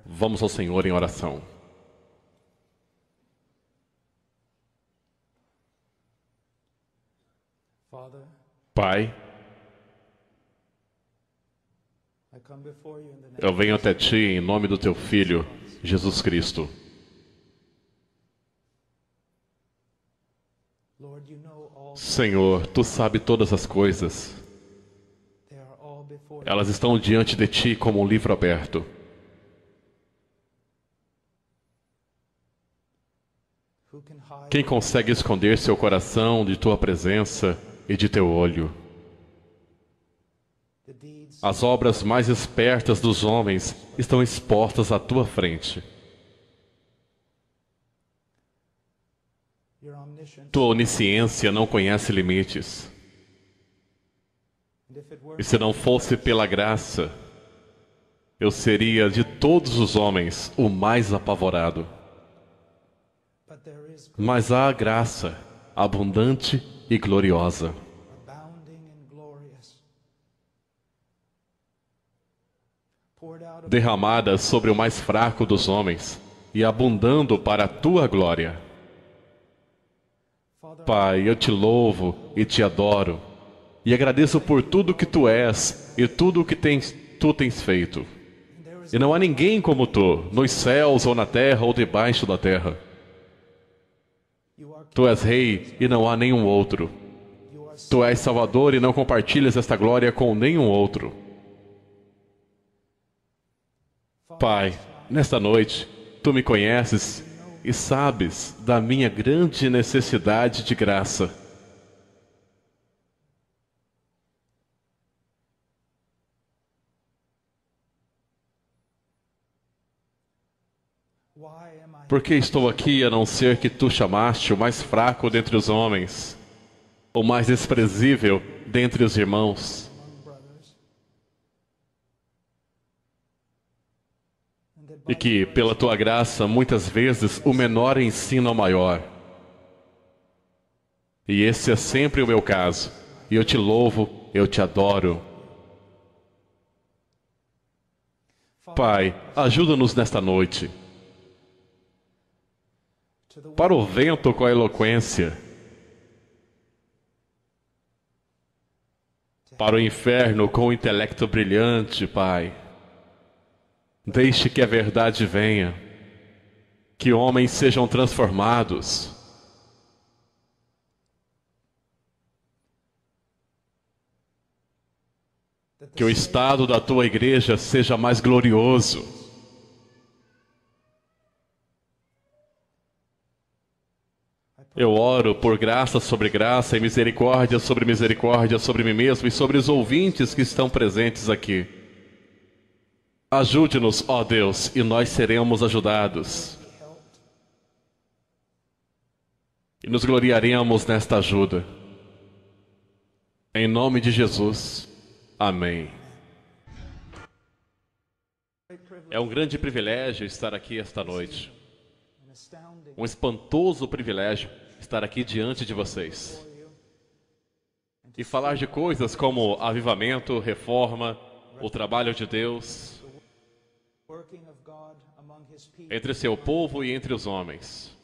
Vamos ao Senhor em oração. Pai, eu venho até Ti em nome do Teu Filho, Jesus Cristo. Senhor, Tu sabe todas as coisas. Elas estão diante de Ti como um livro aberto. Quem consegue esconder seu coração de Tua presença e de Teu olho? As obras mais espertas dos homens estão expostas à Tua frente. Tua onisciência não conhece limites. E se não fosse pela graça, eu seria de todos os homens o mais apavorado. Mas há a graça abundante e gloriosa. Derramada sobre o mais fraco dos homens e abundando para a Tua glória. Pai, eu Te louvo e Te adoro e agradeço por tudo que Tu és e tudo o que Tu tens feito. E não há ninguém como Tu, nos céus ou na terra ou debaixo da terra. Tu és Rei e não há nenhum outro. Tu és Salvador e não compartilhas esta glória com nenhum outro. Pai, nesta noite, Tu me conheces e sabes da minha grande necessidade de graça. Por que estou aqui a não ser que Tu chamaste o mais fraco dentre os homens, o mais desprezível dentre os irmãos? E que, pela Tua graça, muitas vezes o menor ensina ao maior. E esse é sempre o meu caso. E eu Te louvo, eu Te adoro. Pai, ajuda-nos nesta noite. Para o vento com a eloquência. Para o inferno com o intelecto brilhante, Pai. Deixe que a verdade venha, que homens sejam transformados. Que o estado da Tua igreja seja mais glorioso. Eu oro por graça sobre graça e misericórdia sobre mim mesmo e sobre os ouvintes que estão presentes aqui. Ajude-nos, ó Deus, e nós seremos ajudados. E nos gloriaremos nesta ajuda. Em nome de Jesus. Amém. É um grande privilégio estar aqui esta noite. Um espantoso privilégio estar aqui diante de vocês. E falar de coisas como avivamento, reforma, o trabalho de Deus entre seu povo e entre os homens.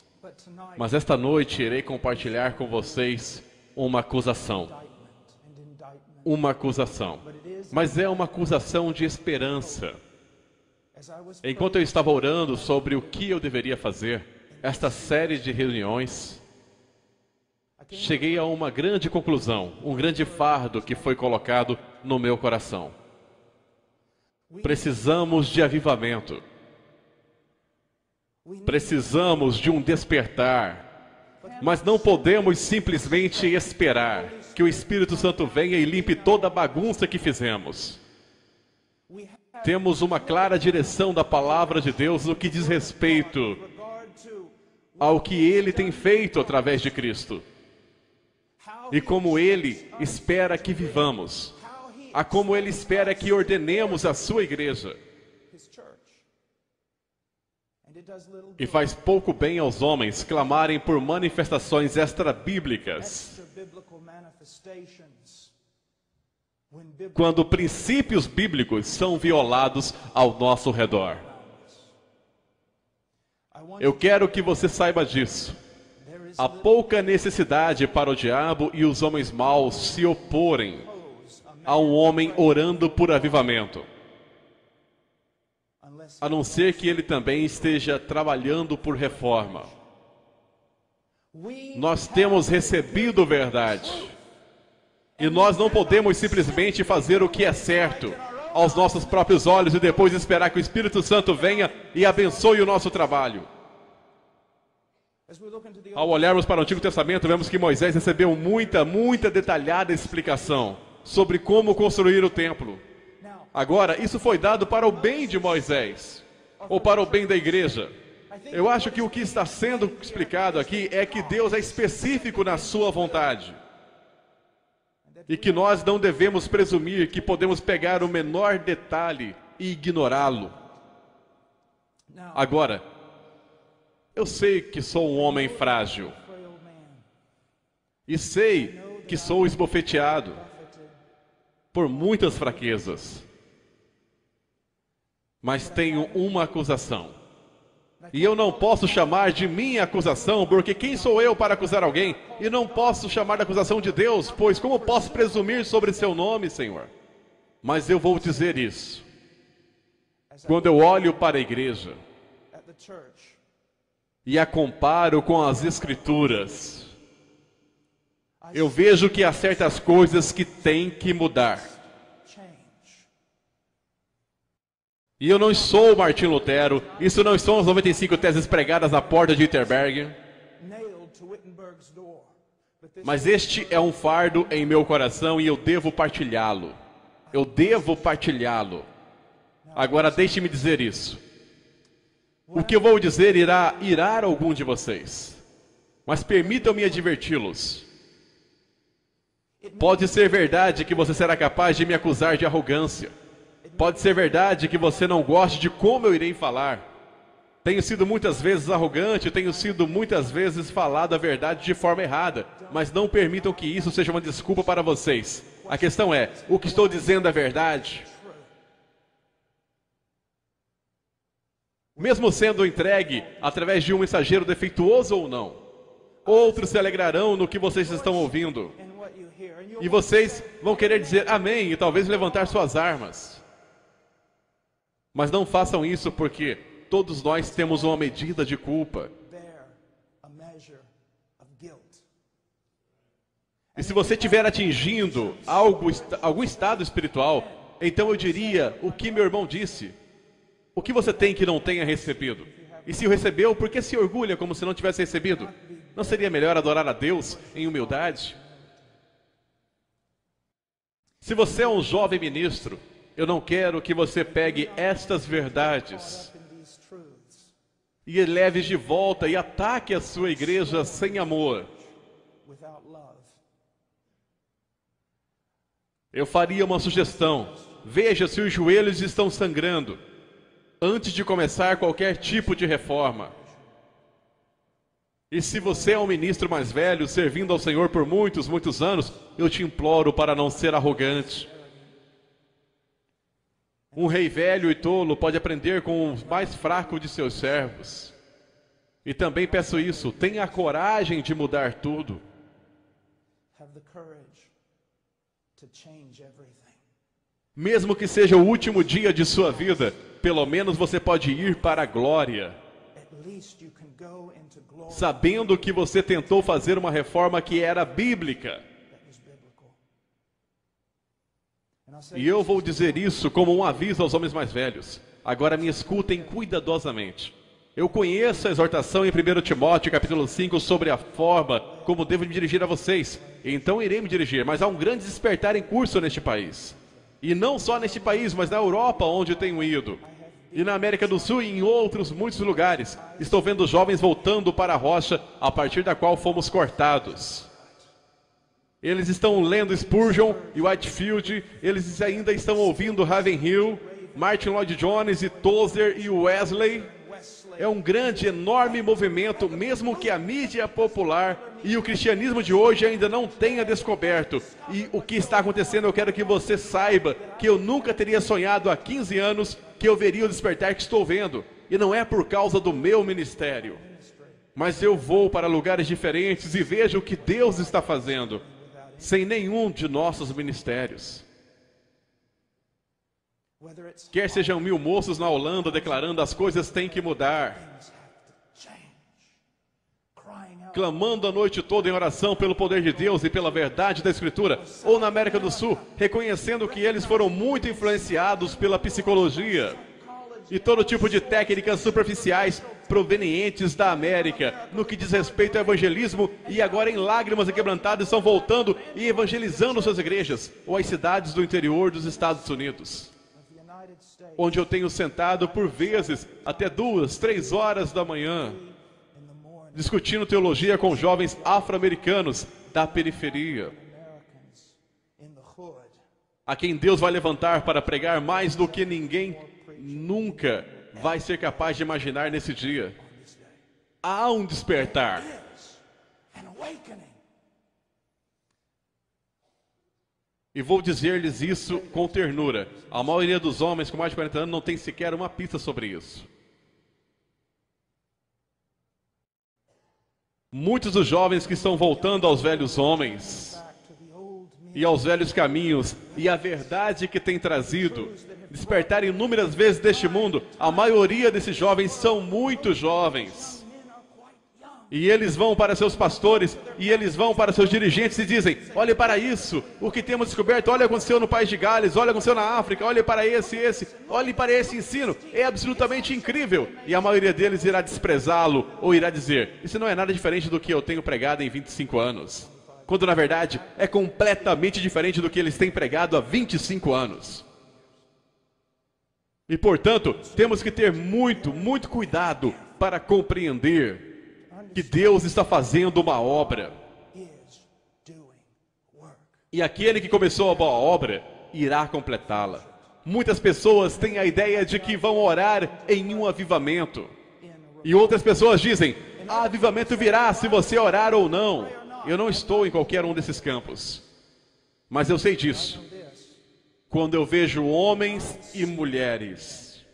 Mas esta noite irei compartilhar com vocês uma acusação. Uma acusação. Mas é uma acusação de esperança. Enquanto eu estava orando sobre o que eu deveria fazer, esta série de reuniões, cheguei a uma grande conclusão, um grande fardo que foi colocado no meu coração. Precisamos de avivamento. Precisamos de um despertar. Mas não podemos simplesmente esperar que o Espírito Santo venha e limpe toda a bagunça que fizemos. Temos uma clara direção da palavra de Deus no que diz respeito ao que Ele tem feito através de Cristo. E como Ele espera que vivamos. A como Ele espera que ordenemos a sua igreja. E faz pouco bem aos homens clamarem por manifestações extra-bíblicas, quando princípios bíblicos são violados ao nosso redor. Eu quero que você saiba disso. Há pouca necessidade para o diabo e os homens maus se oporem a um homem orando por avivamento, a não ser que ele também esteja trabalhando por reforma. Nós temos recebido verdade. E nós não podemos simplesmente fazer o que é certo aos nossos próprios olhos e depois esperar que o Espírito Santo venha e abençoe o nosso trabalho. Ao olharmos para o Antigo Testamento, vemos que Moisés recebeu muita detalhada explicação sobre como construir o templo. Agora, isso foi dado para o bem de Moisés, ou para o bem da igreja. Eu acho que o que está sendo explicado aqui é que Deus é específico na sua vontade. E que nós não devemos presumir que podemos pegar o menor detalhe e ignorá-lo. Agora, eu sei que sou um homem frágil. E sei que sou esbofeteado por muitas fraquezas. Mas tenho uma acusação. E eu não posso chamar de minha acusação, porque quem sou eu para acusar alguém? E não posso chamar de acusação de Deus, pois como posso presumir sobre seu nome, Senhor? Mas eu vou dizer isso. Quando eu olho para a igreja e a comparo com as Escrituras, eu vejo que há certas coisas que têm que mudar. E eu não sou Martim Lutero, isso não são as 95 teses pregadas na porta de Wittenberg. Mas este é um fardo em meu coração e eu devo partilhá-lo. Eu devo partilhá-lo. Agora deixe-me dizer isso. O que eu vou dizer irá irar algum de vocês. Mas permitam-me adverti-los. Pode ser verdade que você será capaz de me acusar de arrogância. Pode ser verdade que você não goste de como eu irei falar. Tenho sido muitas vezes arrogante, tenho sido muitas vezes falado a verdade de forma errada. Mas não permitam que isso seja uma desculpa para vocês. A questão é, o que estou dizendo é verdade? Mesmo sendo entregue através de um mensageiro defeituoso ou não, outros se alegrarão no que vocês estão ouvindo. E vocês vão querer dizer amém e talvez levantar suas armas. Mas não façam isso porque todos nós temos uma medida de culpa. E se você estiver atingindo algum estado espiritual, então eu diria o que meu irmão disse. O que você tem que não tenha recebido? E se o recebeu, por que se orgulha como se não tivesse recebido? Não seria melhor adorar a Deus em humildade? Se você é um jovem ministro, eu não quero que você pegue estas verdades e leve de volta e ataque a sua igreja sem amor. Eu faria uma sugestão. Veja se os joelhos estão sangrando antes de começar qualquer tipo de reforma. E se você é um ministro mais velho, servindo ao Senhor por muitos anos, eu te imploro para não ser arrogante. Um rei velho e tolo pode aprender com o mais fraco de seus servos. E também peço isso, tenha a coragem de mudar tudo. Mesmo que seja o último dia de sua vida, pelo menos você pode ir para a glória, sabendo que você tentou fazer uma reforma que era bíblica. E eu vou dizer isso como um aviso aos homens mais velhos. Agora me escutem cuidadosamente. Eu conheço a exortação em 1 Timóteo, capítulo 5, sobre a forma como devo me dirigir a vocês. Então irei me dirigir, mas há um grande despertar em curso neste país. E não só neste país, mas na Europa, onde tenho ido. E na América do Sul e em outros muitos lugares. Estou vendo jovens voltando para a rocha, a partir da qual fomos cortados. Eles estão lendo Spurgeon e Whitefield, eles ainda estão ouvindo Ravenhill, Martin Lloyd Jones e Tozer e Wesley. É um grande, enorme movimento, mesmo que a mídia popular e o cristianismo de hoje ainda não tenha descoberto. E o que está acontecendo, eu quero que você saiba que eu nunca teria sonhado há 15 anos que eu veria o despertar que estou vendo. E não é por causa do meu ministério. Mas eu vou para lugares diferentes e vejo o que Deus está fazendo, sem nenhum de nossos ministérios. Quer sejam 1000 moços na Holanda declarando as coisas têm que mudar, clamando a noite toda em oração pelo poder de Deus e pela verdade da Escritura, ou na América do Sul, reconhecendo que eles foram muito influenciados pela psicologia e todo tipo de técnicas superficiais provenientes da América, no que diz respeito ao evangelismo, e agora em lágrimas e quebrantadas estão voltando e evangelizando suas igrejas, ou as cidades do interior dos Estados Unidos, onde eu tenho sentado por vezes até 2, 3 horas da manhã, discutindo teologia com jovens afro-americanos da periferia, a quem Deus vai levantar para pregar mais do que ninguém nunca vai ser capaz de imaginar nesse dia. Há um despertar. E vou dizer-lhes isso com ternura. A maioria dos homens com mais de 40 anos não tem sequer uma pista sobre isso. Muitos dos jovens que estão voltando aos velhos homens e aos velhos caminhos e a verdade que tem trazido, despertar inúmeras vezes deste mundo, a maioria desses jovens são muito jovens. E eles vão para seus pastores, e eles vão para seus dirigentes e dizem, olhe para isso, o que temos descoberto, olha o que aconteceu no país de Gales, olha o que aconteceu na África, olhe para olhe para esse ensino, é absolutamente incrível. E a maioria deles irá desprezá-lo, ou irá dizer, isso não é nada diferente do que eu tenho pregado em 25 anos. Quando na verdade é completamente diferente do que eles têm pregado há 25 anos. E portanto, temos que ter muito, muito cuidado para compreender que Deus está fazendo uma obra. E aquele que começou a boa obra irá completá-la. Muitas pessoas têm a ideia de que vão orar em um avivamento. E outras pessoas dizem, avivamento virá se você orar ou não. Eu não estou em qualquer um desses campos. Mas eu sei disso. Quando eu vejo homens e mulheres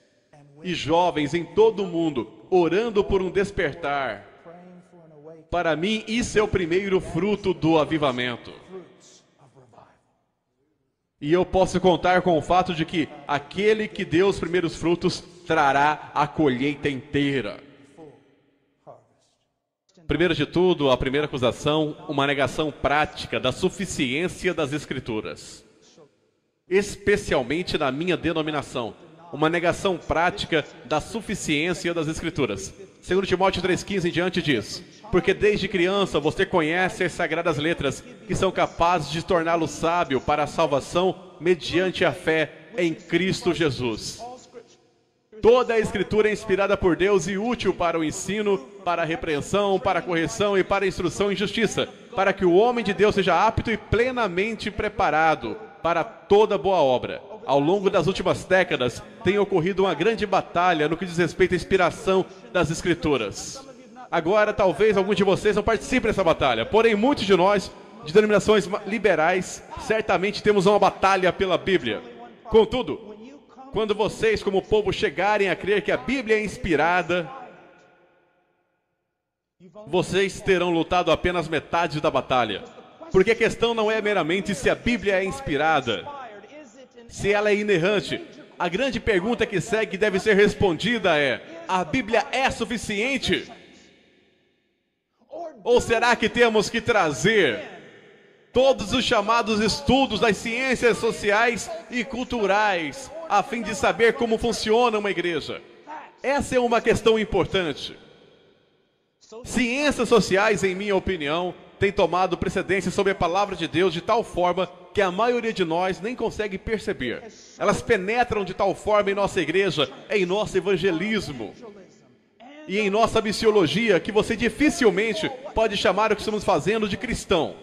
e jovens em todo o mundo orando por um despertar, para mim isso é o primeiro fruto do avivamento. E eu posso contar com o fato de que aquele que deu os primeiros frutos trará a colheita inteira. Primeiro de tudo, a primeira acusação, uma negação prática da suficiência das Escrituras. Especialmente na minha denominação, uma negação prática da suficiência das Escrituras. 2 Timóteo 3,15 em diante diz, porque desde criança você conhece as sagradas letras, que são capazes de torná-lo sábio para a salvação mediante a fé em Cristo Jesus. Toda a Escritura é inspirada por Deus e útil para o ensino, para a repreensão, para a correção e para a instrução em justiça, para que o homem de Deus seja apto e plenamente preparado para toda boa obra. Ao longo das últimas décadas, tem ocorrido uma grande batalha no que diz respeito à inspiração das Escrituras. Agora, talvez alguns de vocês não participem dessa batalha, porém, muitos de nós, de denominações liberais, certamente temos uma batalha pela Bíblia. Contudo, quando vocês, como povo, chegarem a crer que a Bíblia é inspirada, vocês terão lutado apenas metade da batalha. Porque a questão não é meramente se a Bíblia é inspirada, se ela é inerrante. A grande pergunta que segue deve ser respondida é, a Bíblia é suficiente? Ou será que temos que trazer todos os chamados estudos das ciências sociais e culturais, a fim de saber como funciona uma igreja? Essa é uma questão importante. Ciências sociais, em minha opinião, têm tomado precedência sobre a palavra de Deus de tal forma que a maioria de nós nem consegue perceber. Elas penetram de tal forma em nossa igreja, em nosso evangelismo e em nossa missiologia, que você dificilmente pode chamar o que estamos fazendo de cristão.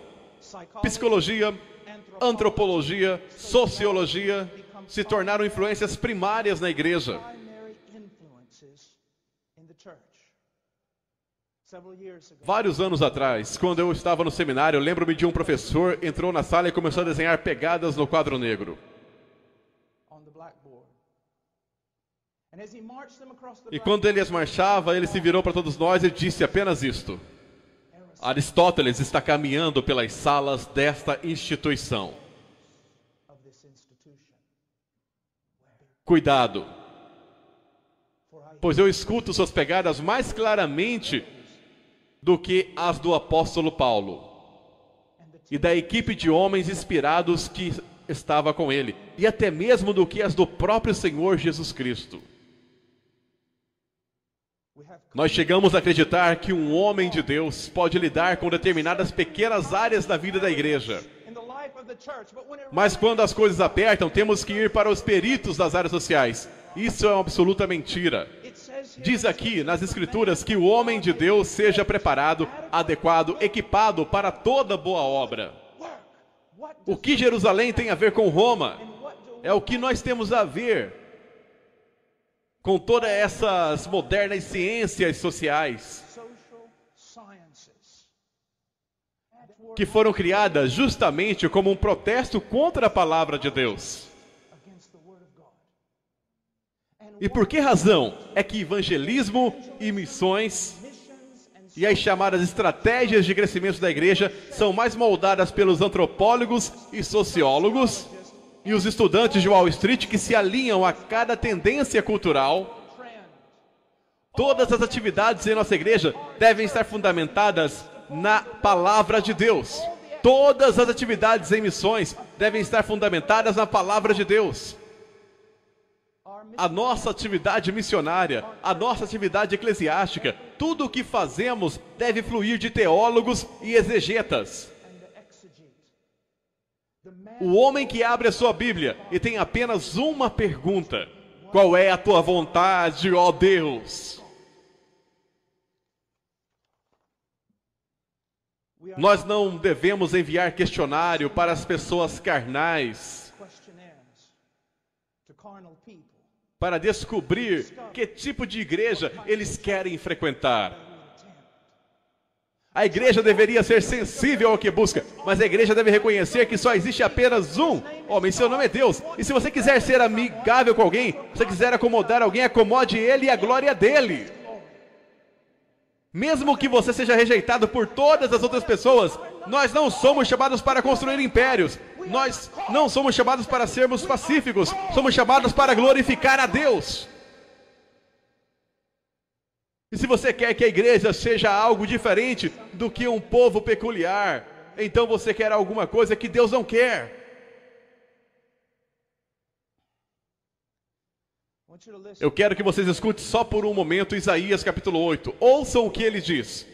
Psicologia, antropologia, sociologia se tornaram influências primárias na igreja. Vários anos atrás, quando eu estava no seminário, eu lembro-me de um professor entrou na sala e começou a desenhar pegadas no quadro negro. E quando ele marchava, ele se virou para todos nós e disse apenas isto: Aristóteles está caminhando pelas salas desta instituição. Cuidado, pois eu escuto suas pegadas mais claramente do que as do apóstolo Paulo e da equipe de homens inspirados que estava com ele, e até mesmo do que as do próprio Senhor Jesus Cristo. Nós chegamos a acreditar que um homem de Deus pode lidar com determinadas pequenas áreas da vida da igreja. Mas quando as coisas apertam, temos que ir para os peritos das áreas sociais. Isso é uma absoluta mentira. Diz aqui nas Escrituras que o homem de Deus seja preparado, adequado, equipado para toda boa obra. O que Jerusalém tem a ver com Roma? É o que nós temos a ver com todas essas modernas ciências sociais que foram criadas justamente como um protesto contra a palavra de Deus. E por que razão é que evangelismo e missões e as chamadas estratégias de crescimento da igreja são mais moldadas pelos antropólogos e sociólogos e os estudantes de Wall Street que se alinham a cada tendência cultural? Todas as atividades em nossa igreja devem estar fundamentadas na palavra de Deus. Todas as atividades em missões devem estar fundamentadas na palavra de Deus. A nossa atividade missionária, a nossa atividade eclesiástica, tudo o que fazemos deve fluir de teólogos e exegetas. O homem que abre a sua Bíblia e tem apenas uma pergunta: qual é a tua vontade, ó Deus? Nós não devemos enviar questionário para as pessoas carnais para descobrir que tipo de igreja eles querem frequentar. A igreja deveria ser sensível ao que busca, mas a igreja deve reconhecer que só existe apenas um homem, seu nome é Deus. E se você quiser ser amigável com alguém, se você quiser acomodar alguém, acomode ele e a glória dele. Mesmo que você seja rejeitado por todas as outras pessoas, nós não somos chamados para construir impérios. Nós não somos chamados para sermos pacíficos. Somos chamados para glorificar a Deus. E se você quer que a igreja seja algo diferente do que um povo peculiar, então você quer alguma coisa que Deus não quer. Eu quero que vocês escutem só por um momento Isaías capítulo 8. Ouçam o que ele diz.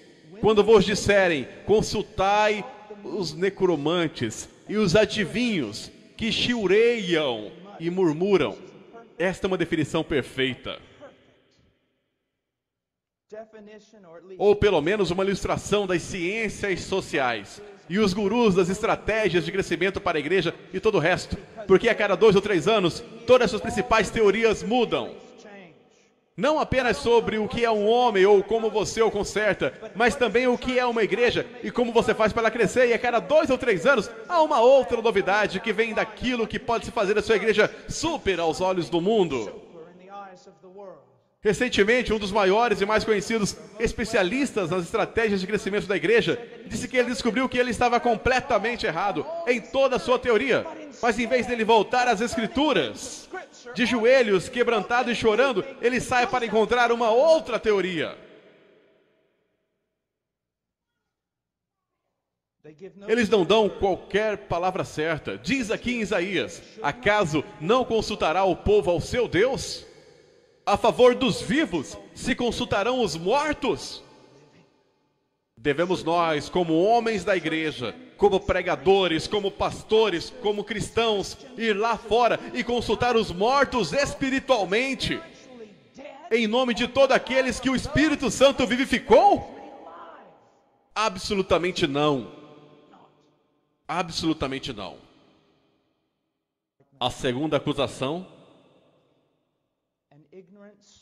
Quando vos disserem, consultai os necromantes e os adivinhos que chiureiam e murmuram. Esta é uma definição perfeita. Ou pelo menos uma ilustração das ciências sociais e os gurus das estratégias de crescimento para a igreja e todo o resto, porque a cada 2 ou 3 anos todas as suas principais teorias mudam, não apenas sobre o que é um homem ou como você o conserta, mas também o que é uma igreja e como você faz para ela crescer. E a cada 2 ou 3 anos há uma outra novidade que vem daquilo que pode se fazer da sua igreja super aos olhos do mundo. Recentemente, um dos maiores e mais conhecidos especialistas nas estratégias de crescimento da igreja disse que ele descobriu que ele estava completamente errado em toda a sua teoria. Mas em vez dele voltar às escrituras, de joelhos, quebrantado e chorando, ele sai para encontrar uma outra teoria. Eles não dão qualquer palavra certa. Diz aqui em Isaías: acaso não consultará o povo ao seu Deus? A favor dos vivos, se consultarão os mortos? Devemos nós, como homens da igreja, como pregadores, como pastores, como cristãos, ir lá fora e consultar os mortos espiritualmente, em nome de todos aqueles que o Espírito Santo vivificou? Absolutamente não. Absolutamente não. A segunda acusação: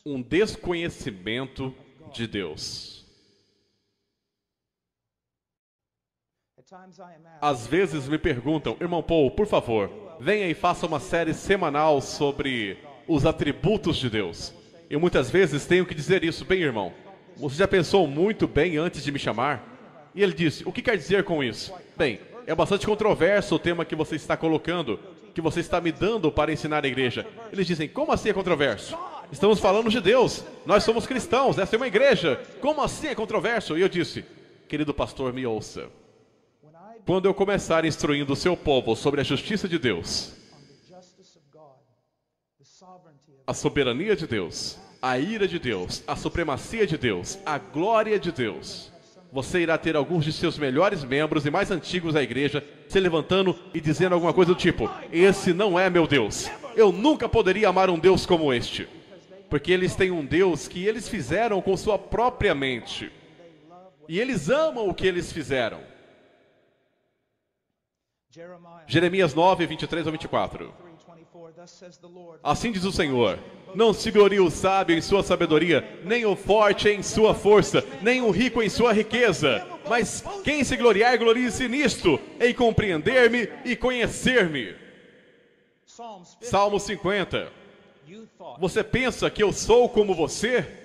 um desconhecimento de Deus. Às vezes me perguntam: irmão Paul, por favor, venha e faça uma série semanal sobre os atributos de Deus. Eu muitas vezes tenho que dizer isso. Bem, irmão, você já pensou muito bem antes de me chamar? E ele disse, o que quer dizer com isso? Bem, é bastante controverso o tema que você está colocando, que você está me dando para ensinar a igreja. Eles dizem, como assim é controverso? Estamos falando de Deus, nós somos cristãos, essa é uma igreja. Como assim é controverso? E eu disse, querido pastor, me ouça. Quando eu começar instruindo o seu povo sobre a justiça de Deus, a soberania de Deus, a ira de Deus, a supremacia de Deus, a glória de Deus, você irá ter alguns de seus melhores membros e mais antigos da igreja se levantando e dizendo alguma coisa do tipo, esse não é meu Deus, eu nunca poderia amar um Deus como este, porque eles têm um Deus que eles fizeram com sua própria mente, e eles amam o que eles fizeram. Jeremias 9, 23 ao 24. Assim diz o Senhor, não se glorie o sábio em sua sabedoria, nem o forte em sua força, nem o rico em sua riqueza. Mas quem se gloriar, glorie-se nisto, em compreender-me e conhecer-me. Salmo 50. Você pensa que eu sou como você?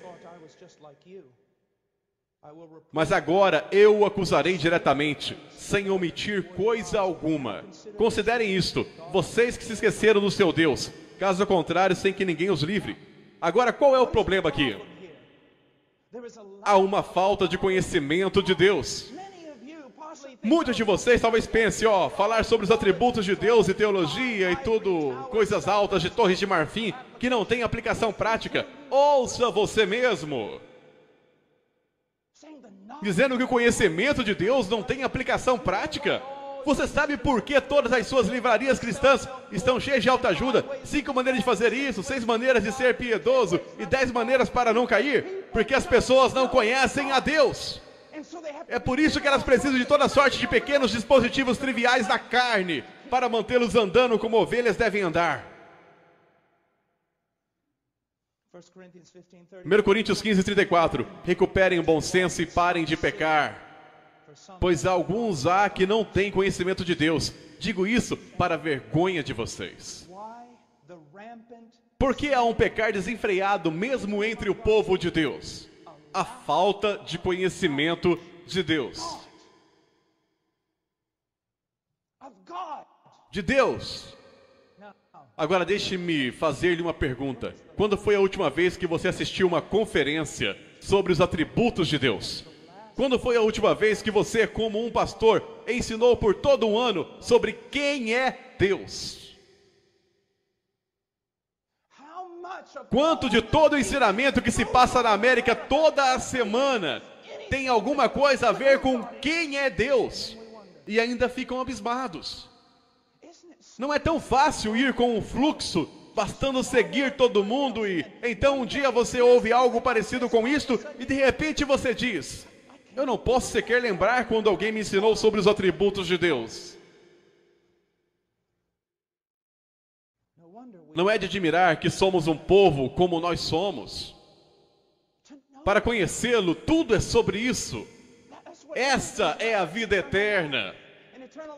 Mas agora eu o acusarei diretamente, sem omitir coisa alguma. Considerem isto, vocês que se esqueceram do seu Deus, caso contrário, sem que ninguém os livre. Agora, qual é o problema aqui? Há uma falta de conhecimento de Deus. Muitos de vocês talvez pensem, falar sobre os atributos de Deus e teologia e tudo, coisas altas de torres de marfim, que não tem aplicação prática. Ouça você mesmo. Dizendo que o conhecimento de Deus não tem aplicação prática. Você sabe por que todas as suas livrarias cristãs estão cheias de autoajuda? 5 maneiras de fazer isso, 6 maneiras de ser piedoso e 10 maneiras para não cair? Porque as pessoas não conhecem a Deus. É por isso que elas precisam de toda sorte de pequenos dispositivos triviais da carne para mantê-los andando como ovelhas devem andar. 1 Coríntios 15, 34. Recuperem o bom senso e parem de pecar, pois alguns há que não têm conhecimento de Deus. Digo isso para a vergonha de vocês. Por que há um pecar desenfreado mesmo entre o povo de Deus? A falta de conhecimento de Deus. De Deus. Agora deixe-me fazer-lhe uma pergunta. Quando foi a última vez que você assistiu uma conferência sobre os atributos de Deus? Quando foi a última vez que você, como um pastor, ensinou por todo um ano sobre quem é Deus? Quanto de todo o ensinamento que se passa na América toda a semana tem alguma coisa a ver com quem é Deus? E ainda ficam abismados. Não é tão fácil ir com um fluxo, bastando seguir todo mundo e então um dia você ouve algo parecido com isto e de repente você diz, eu não posso sequer lembrar quando alguém me ensinou sobre os atributos de Deus. Não é de admirar que somos um povo como nós somos. Para conhecê-lo, tudo é sobre isso. Essa é a vida eterna.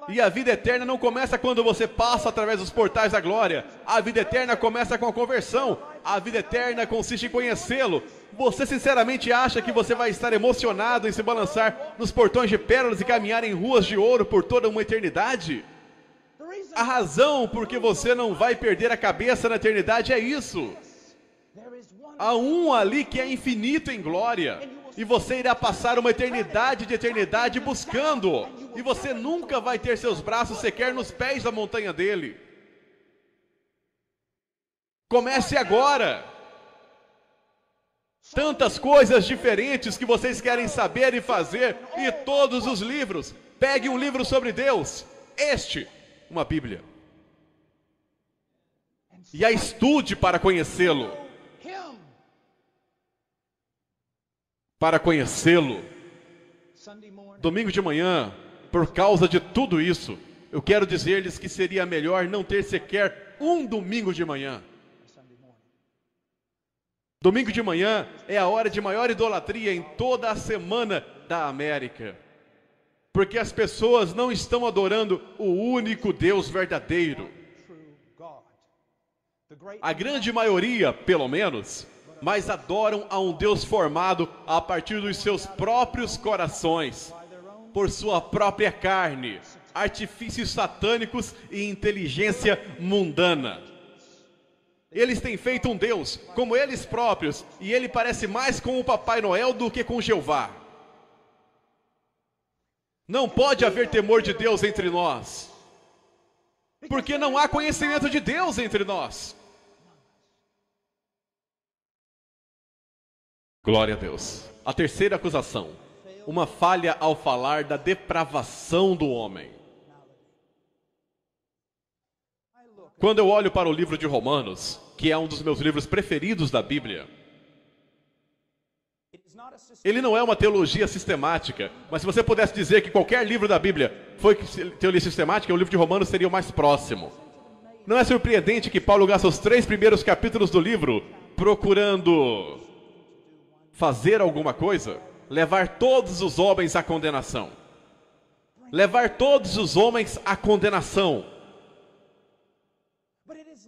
E a vida eterna não começa quando você passa através dos portais da glória. A vida eterna começa com a conversão. A vida eterna consiste em conhecê-lo. Você sinceramente acha que você vai estar emocionado em se balançar nos portões de pérolas e caminhar em ruas de ouro por toda uma eternidade? A razão por que você não vai perder a cabeça na eternidade é isso. Há um ali que é infinito em glória. E você irá passar uma eternidade de eternidade buscando-o. E você nunca vai ter seus braços sequer nos pés da montanha dele. Comece agora. Tantas coisas diferentes que vocês querem saber e fazer. E todos os livros. Pegue um livro sobre Deus. Uma Bíblia. E a estude para conhecê-lo. Para conhecê-lo. Domingo de manhã, por causa de tudo isso, eu quero dizer-lhes que seria melhor não ter sequer um domingo de manhã. Domingo de manhã é a hora de maior idolatria em toda a semana da América. Porque as pessoas não estão adorando o único Deus verdadeiro. A grande maioria, pelo menos, mas adoram a um Deus formado a partir dos seus próprios corações, por sua própria carne, artifícios satânicos e inteligência mundana. Eles têm feito um Deus como eles próprios, e ele parece mais com o Papai Noel do que com Jeová. Não pode haver temor de Deus entre nós, porque não há conhecimento de Deus entre nós. Glória a Deus. A terceira acusação, uma falha ao falar da depravação do homem. Quando eu olho para o livro de Romanos, que é um dos meus livros preferidos da Bíblia, ele não é uma teologia sistemática, mas se você pudesse dizer que qualquer livro da Bíblia foi teologia sistemática, o livro de Romanos seria o mais próximo. Não é surpreendente que Paulo gasta os 3 primeiros capítulos do livro procurando fazer alguma coisa? Levar todos os homens à condenação. Levar todos os homens à condenação.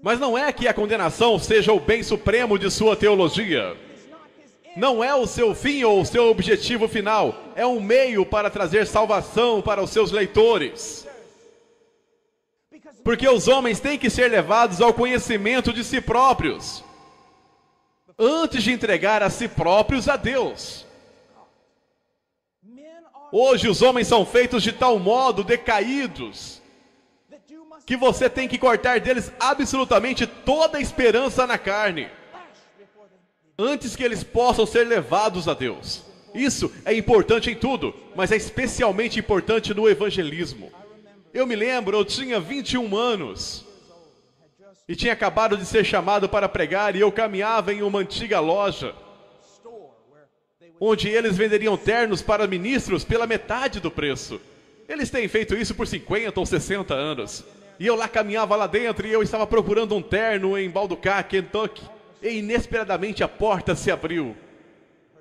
Mas não é que a condenação seja o bem supremo de sua teologia. Não é o seu fim ou o seu objetivo final. É um meio para trazer salvação para os seus leitores. Porque os homens têm que ser levados ao conhecimento de si próprios, antes de entregar a si próprios a Deus. Hoje os homens são feitos de tal modo decaídos, que você tem que cortar deles absolutamente toda a esperança na carne, antes que eles possam ser levados a Deus. Isso é importante em tudo, mas é especialmente importante no evangelismo. Eu me lembro, eu tinha 21 anos, e tinha acabado de ser chamado para pregar, e eu caminhava em uma antiga loja, onde eles venderiam ternos para ministros pela metade do preço. Eles têm feito isso por 50 ou 60 anos. E eu lá caminhava lá dentro, e eu estava procurando um terno em Balducá, Kentucky. E inesperadamente a porta se abriu.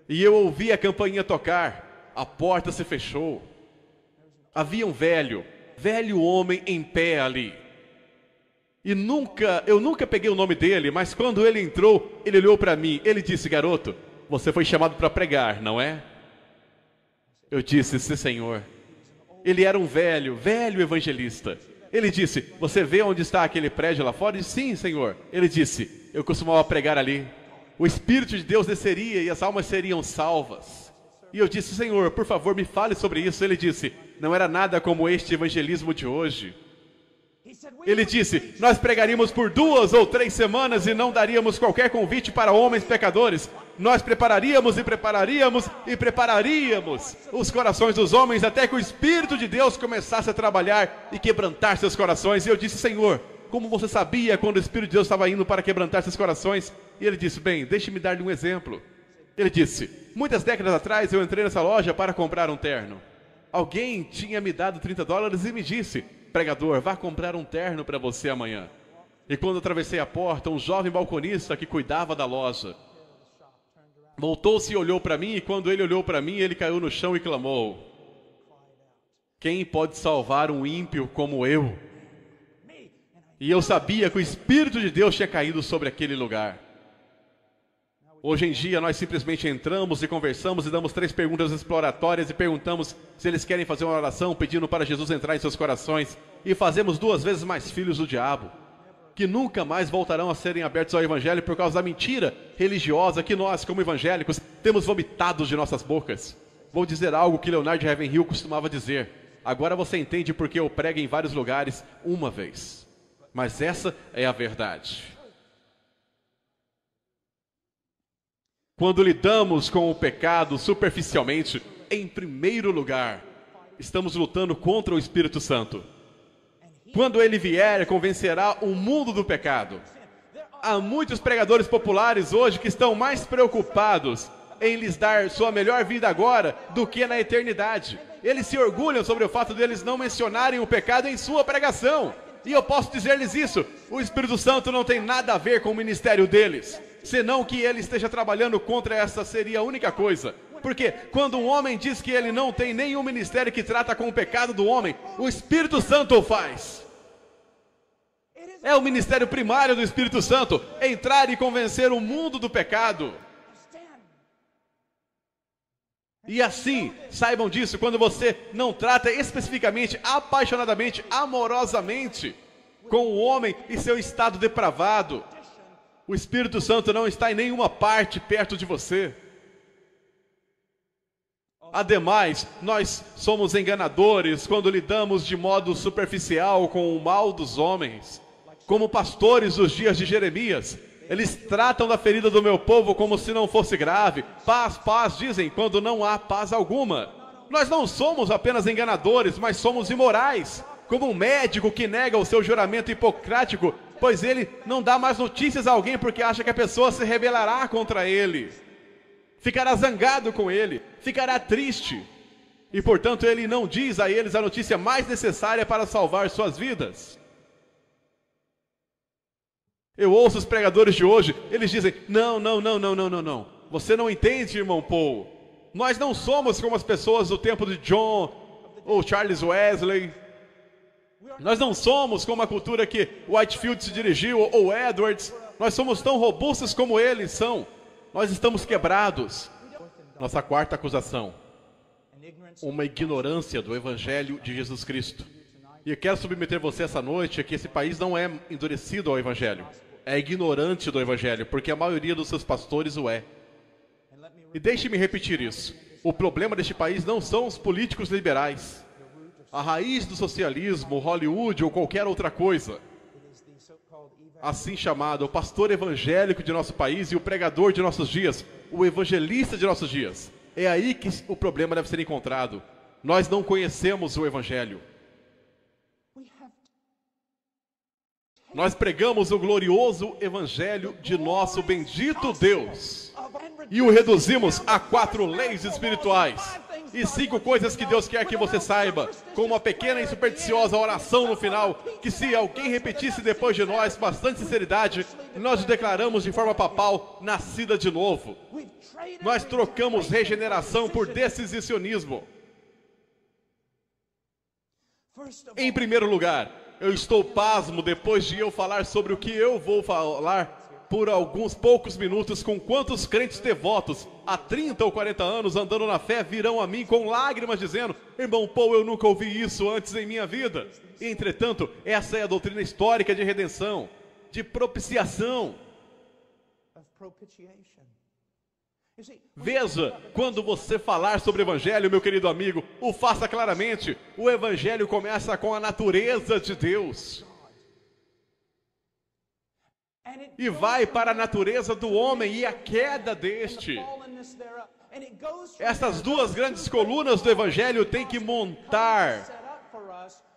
E eu ouvi a campainha tocar. A porta se fechou. Havia um velho homem em pé ali. E eu nunca peguei o nome dele, mas quando ele entrou, ele olhou para mim. Ele disse: garoto, você foi chamado para pregar, não é? Eu disse: sim, senhor. Ele era um velho evangelista. Ele disse: você vê onde está aquele prédio lá fora? Eu disse: sim, senhor. Ele disse: eu costumava pregar ali. O Espírito de Deus desceria e as almas seriam salvas. E eu disse: senhor, por favor, me fale sobre isso. Ele disse: não era nada como este evangelismo de hoje. Ele disse: nós pregaríamos por 2 ou 3 semanas e não daríamos qualquer convite para homens pecadores. Nós prepararíamos e prepararíamos e prepararíamos os corações dos homens até que o Espírito de Deus começasse a trabalhar e quebrantar seus corações. E eu disse: senhor, como você sabia quando o Espírito de Deus estava indo para quebrantar seus corações? E ele disse: bem, deixe-me dar-lhe um exemplo. Ele disse: muitas décadas atrás eu entrei nessa loja para comprar um terno. Alguém tinha me dado $30 e me disse: pregador, vá comprar um terno para você amanhã. E quando atravessei a porta, um jovem balconista que cuidava da loja voltou-se e olhou para mim, e quando ele olhou para mim, ele caiu no chão e clamou: quem pode salvar um ímpio como eu? E eu sabia que o Espírito de Deus tinha caído sobre aquele lugar. Hoje em dia nós simplesmente entramos e conversamos e damos 3 perguntas exploratórias e perguntamos se eles querem fazer uma oração pedindo para Jesus entrar em seus corações, e fazemos 2 vezes mais filhos do diabo, que nunca mais voltarão a serem abertos ao Evangelho por causa da mentira religiosa que nós, como evangélicos, temos vomitado de nossas bocas. Vou dizer algo que Leonard Ravenhill costumava dizer: agora você entende porque eu prego em vários lugares uma vez, mas essa é a verdade. Quando lidamos com o pecado superficialmente, em primeiro lugar, estamos lutando contra o Espírito Santo. Quando ele vier, convencerá o mundo do pecado. Há muitos pregadores populares hoje que estão mais preocupados em lhes dar sua melhor vida agora do que na eternidade. Eles se orgulham sobre o fato de eles não mencionarem o pecado em sua pregação. E eu posso dizer-lhes isso: o Espírito Santo não tem nada a ver com o ministério deles, senão que ele esteja trabalhando contra essa seria a única coisa. Porque quando um homem diz que ele não tem nenhum ministério que trata com o pecado do homem, o Espírito Santo o faz. É o ministério primário do Espírito Santo, entrar e convencer o mundo do pecado. E assim, saibam disso, quando você não trata especificamente, apaixonadamente, amorosamente com o homem e seu estado depravado, o Espírito Santo não está em nenhuma parte perto de você. Ademais, nós somos enganadores quando lidamos de modo superficial com o mal dos homens. Como pastores dos dias de Jeremias, eles tratam da ferida do meu povo como se não fosse grave. Paz, paz, dizem, quando não há paz alguma. Nós não somos apenas enganadores, mas somos imorais. Como um médico que nega o seu juramento hipocrático, pois ele não dá mais notícias a alguém porque acha que a pessoa se rebelará contra ele. Ficará zangado com ele, ficará triste. E portanto ele não diz a eles a notícia mais necessária para salvar suas vidas. Eu ouço os pregadores de hoje, eles dizem, não. Você não entende, irmão Paul. Nós não somos como as pessoas do tempo de John ou Charles Wesley. Nós não somos como a cultura que Whitefield se dirigiu ou Edwards. Nós somos tão robustos como eles são. Nós estamos quebrados. Nossa quarta acusação. Uma ignorância do Evangelho de Jesus Cristo. E eu quero submeter você essa noite a que esse país não é endurecido ao Evangelho. É ignorante do Evangelho, porque a maioria dos seus pastores o é. E deixe-me repetir isso. O problema deste país não são os políticos liberais. A raiz do socialismo, Hollywood ou qualquer outra coisa. Assim chamado, o pastor evangélico de nosso país e o pregador de nossos dias, o evangelista de nossos dias. É aí que o problema deve ser encontrado. Nós não conhecemos o Evangelho. Nós pregamos o glorioso Evangelho de nosso bendito Deus e o reduzimos a 4 leis espirituais e 5 coisas que Deus quer que você saiba, com uma pequena e supersticiosa oração no final, que se alguém repetisse depois de nós, com bastante sinceridade, nós declaramos de forma papal, nascida de novo. Nós trocamos regeneração por decisionismo. Em primeiro lugar, eu estou pasmo depois de eu falar sobre o que eu vou falar por alguns poucos minutos, com quantos crentes devotos há 30 ou 40 anos andando na fé virão a mim com lágrimas dizendo, irmão Paul, eu nunca ouvi isso antes em minha vida. E, entretanto, essa é a doutrina histórica de redenção, de propiciação. Veja, quando você falar sobre o Evangelho, meu querido amigo, o faça claramente. O Evangelho começa com a natureza de Deus e vai para a natureza do homem e a queda deste. Essas duas grandes colunas do Evangelho têm que montar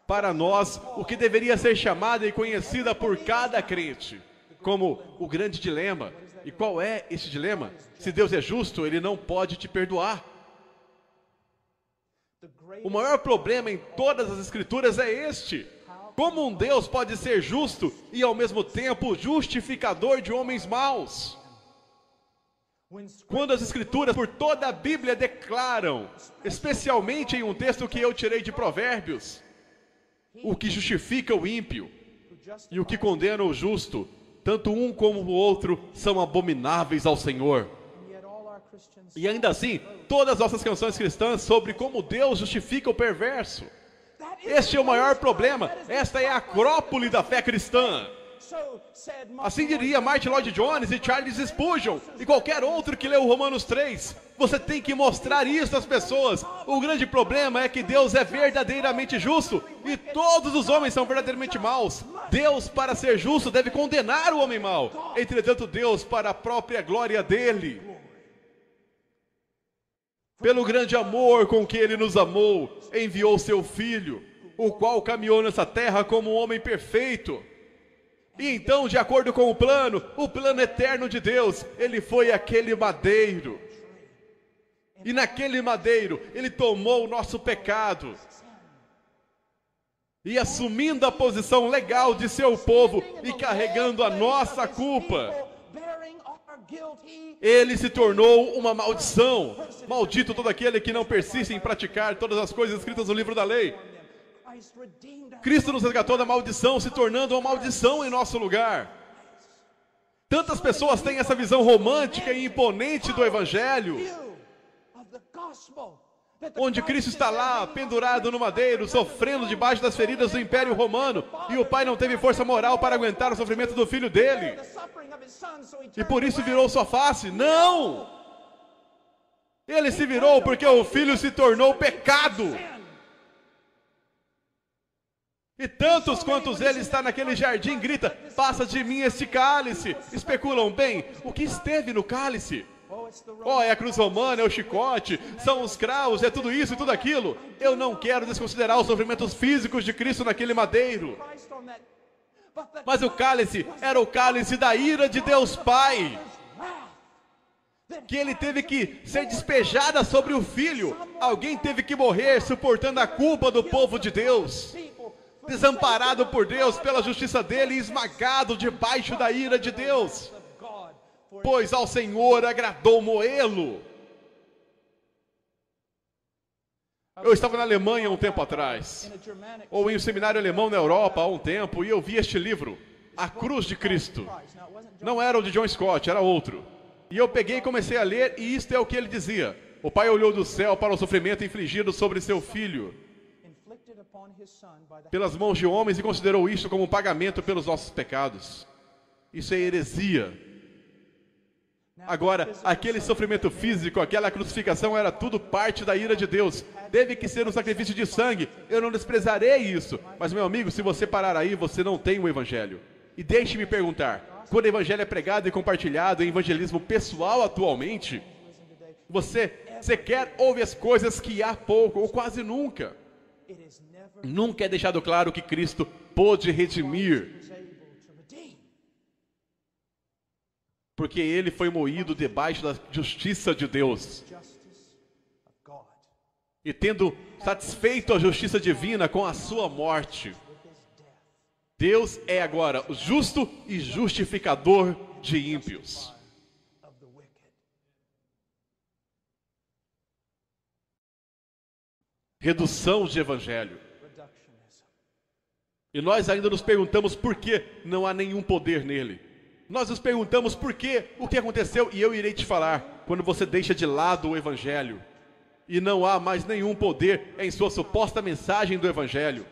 para nós o que deveria ser chamada e conhecida por cada crente como o grande dilema. E qual é esse dilema? Se Deus é justo, Ele não pode te perdoar. O maior problema em todas as Escrituras é este. Como um Deus pode ser justo e ao mesmo tempo justificador de homens maus? Quando as Escrituras por toda a Bíblia declaram, especialmente em um texto que eu tirei de Provérbios, o que justifica o ímpio e o que condena o justo, tanto um como o outro são abomináveis ao Senhor. E ainda assim, todas as nossas canções cristãs sobre como Deus justifica o perverso. Este é o maior problema. Esta é a acrópole da fé cristã. Assim diria Martin Lloyd Jones e Charles Spurgeon e qualquer outro que leu Romanos 3. Você tem que mostrar isso às pessoas. O grande problema é que Deus é verdadeiramente justo e todos os homens são verdadeiramente maus. Deus, para ser justo, deve condenar o homem mau. Entretanto, Deus, para a própria glória dele, pelo grande amor com que Ele nos amou, enviou seu Filho, o qual caminhou nessa terra como um homem perfeito. E então, de acordo com o plano eterno de Deus, Ele foi aquele madeiro. E naquele madeiro, Ele tomou o nosso pecado. E assumindo a posição legal de seu povo e carregando a nossa culpa, Ele se tornou uma maldição. Maldito todo aquele que não persiste em praticar todas as coisas escritas no livro da lei. Cristo nos resgatou da maldição, se tornando uma maldição em nosso lugar. Tantas pessoas têm essa visão romântica e imponente do Evangelho, onde Cristo está lá, pendurado no madeiro, sofrendo debaixo das feridas do Império Romano, e o Pai não teve força moral para aguentar o sofrimento do Filho dele, e por isso virou sua face. Não! Ele se virou porque o Filho se tornou pecado. E tantos quantos ele está naquele jardim, grita: passa de mim este cálice. Especulam, bem, o que esteve no cálice? Oh, é a cruz romana, é o chicote, são os cravos, é tudo isso e tudo aquilo. Eu não quero desconsiderar os sofrimentos físicos de Cristo naquele madeiro. Mas o cálice era o cálice da ira de Deus Pai, que ele teve que ser despejada sobre o Filho. Alguém teve que morrer suportando a culpa do povo de Deus, desamparado por Deus pela justiça dele e esmagado debaixo da ira de Deus. Pois ao Senhor agradou moê-lo. Eu estava na Alemanha um tempo atrás, ou em um seminário alemão na Europa há um tempo, e eu vi este livro, A Cruz de Cristo. Não era o de John Scott, era outro. E eu peguei e comecei a ler, e isto é o que ele dizia: o Pai olhou do céu para o sofrimento infligido sobre seu Filho pelas mãos de homens e considerou isto como um pagamento pelos nossos pecados. Isso é heresia. Agora, aquele sofrimento físico, aquela crucificação era tudo parte da ira de Deus. Teve que ser um sacrifício de sangue. Eu não desprezarei isso. Mas, meu amigo, se você parar aí, você não tem o Evangelho. E deixe-me perguntar, quando o Evangelho é pregado e compartilhado em evangelismo pessoal atualmente, você sequer ouve as coisas que há pouco, ou quase nunca. Nunca é deixado claro que Cristo pôde redimir, porque ele foi moído debaixo da justiça de Deus. E tendo satisfeito a justiça divina com a sua morte, Deus é agora o justo e justificador de ímpios. Redução de evangelho. E nós ainda nos perguntamos por que não há nenhum poder nele. Nós nos perguntamos por que, o que aconteceu, e eu irei te falar, quando você deixa de lado o Evangelho, e não há mais nenhum poder em sua suposta mensagem do Evangelho,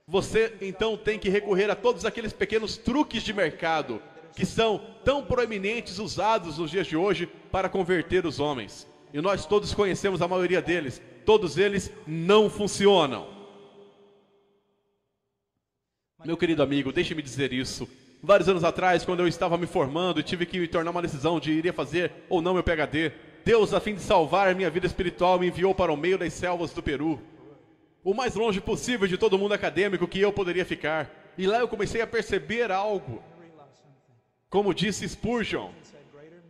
você então tem que recorrer a todos aqueles pequenos truques de mercado, que são tão proeminentes usados nos dias de hoje para converter os homens. E nós todos conhecemos a maioria deles, todos eles não funcionam. Meu querido amigo, deixe-me dizer isso. Vários anos atrás, quando eu estava me formando e tive que me tornar uma decisão de iria fazer ou não meu PhD, Deus, a fim de salvar a minha vida espiritual, me enviou para o meio das selvas do Peru, o mais longe possível de todo o mundo acadêmico que eu poderia ficar. E lá eu comecei a perceber algo. Como disse Spurgeon,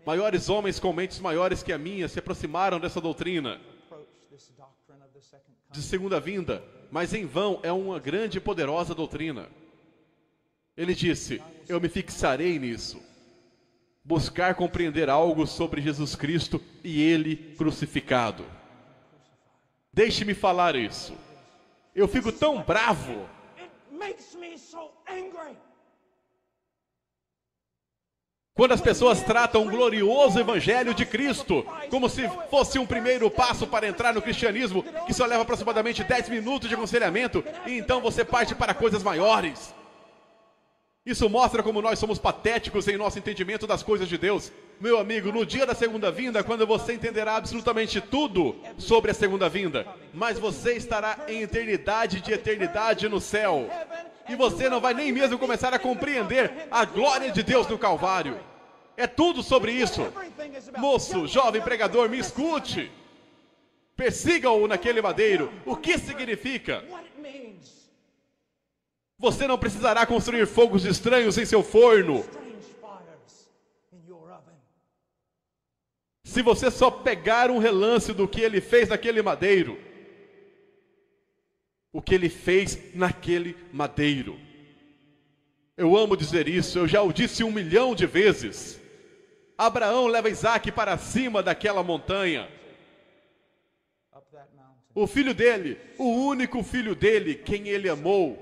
maiores homens com mentes maiores que a minha se aproximaram dessa doutrina de segunda vinda, mas em vão, é uma grande e poderosa doutrina. Ele disse: eu me fixarei nisso. Buscar compreender algo sobre Jesus Cristo e Ele crucificado. Deixe-me falar isso. Eu fico tão bravo. Quando as pessoas tratam o glorioso Evangelho de Cristo como se fosse um primeiro passo para entrar no cristianismo, que só leva aproximadamente 10 minutos de aconselhamento, e então você parte para coisas maiores. Isso mostra como nós somos patéticos em nosso entendimento das coisas de Deus. Meu amigo, no dia da segunda vinda, quando você entenderá absolutamente tudo sobre a segunda vinda, mas você estará em eternidade de eternidade no céu. E você não vai nem mesmo começar a compreender a glória de Deus no Calvário. É tudo sobre isso. Moço, jovem pregador, me escute. Persiga-o naquele madeiro. O que significa? Você não precisará construir fogos estranhos em seu forno. Se você só pegar um relance do que ele fez naquele madeiro, o que ele fez naquele madeiro. Eu amo dizer isso, eu já o disse 1 milhão de vezes. Abraão leva Isaac para cima daquela montanha. O filho dele, o único filho dele, quem ele amou.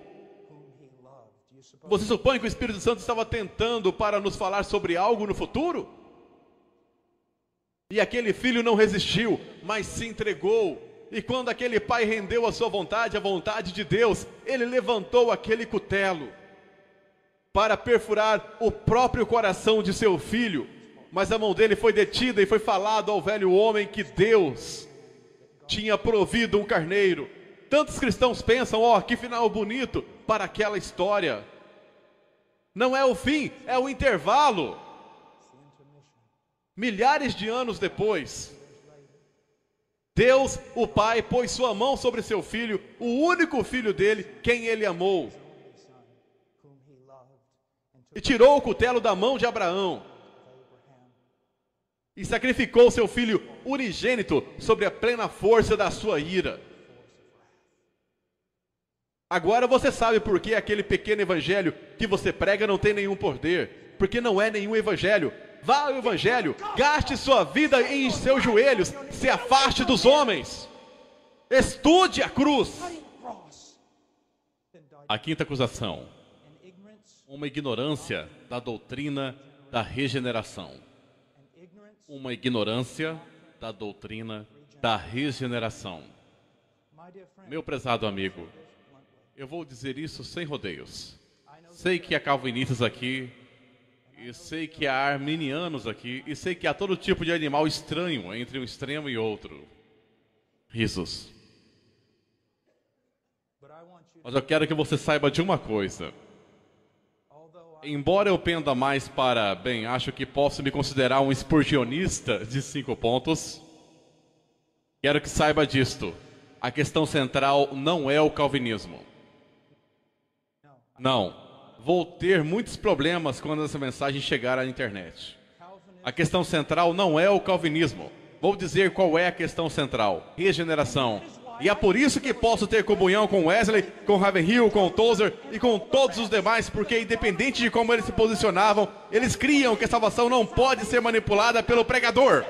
Você supõe que o Espírito Santo estava tentando para nos falar sobre algo no futuro? E aquele filho não resistiu, mas se entregou. E quando aquele pai rendeu a sua vontade, a vontade de Deus, ele levantou aquele cutelo para perfurar o próprio coração de seu filho. Mas a mão dele foi detida e foi falado ao velho homem que Deus tinha provido um carneiro. Tantos cristãos pensam, que final bonito para aquela história. Não é o fim, é o intervalo. Milhares de anos depois, Deus, o Pai, pôs sua mão sobre seu filho, o único filho dele, quem ele amou, e tirou o cutelo da mão de Abraão, e sacrificou seu filho unigênito sobre a plena força da sua ira. Agora você sabe por que aquele pequeno evangelho que você prega não tem nenhum poder, porque não é nenhum evangelho. Vá ao evangelho, gaste sua vida em seus joelhos, se afaste dos homens, estude a cruz. A quinta acusação: uma ignorância da doutrina da regeneração. Uma ignorância da doutrina da regeneração. Meu prezado amigo, eu vou dizer isso sem rodeios. Sei que há calvinistas aqui, e sei que há arminianos aqui, e sei que há todo tipo de animal estranho entre um extremo e outro. Risos. Mas eu quero que você saiba de uma coisa. Embora eu penda mais para, acho que posso me considerar um spurgeonista de 5 pontos, quero que saiba disto. A questão central não é o calvinismo. Não. Vou ter muitos problemas quando essa mensagem chegar à internet. A questão central não é o calvinismo. Vou dizer qual é a questão central: regeneração. E é por isso que posso ter comunhão com Wesley, com Ravenhill, com Tozer e com todos os demais, porque independente de como eles se posicionavam, eles criam que a salvação não pode ser manipulada pelo pregador.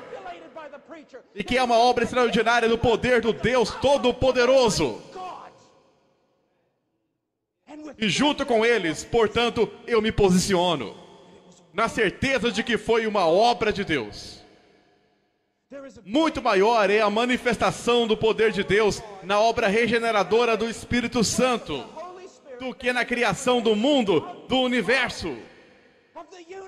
E que é uma obra extraordinária do poder do Deus Todo-Poderoso. E junto com eles, portanto, eu me posiciono na certeza de que foi uma obra de Deus. Muito maior é a manifestação do poder de Deus na obra regeneradora do Espírito Santo do que na criação do mundo, do universo.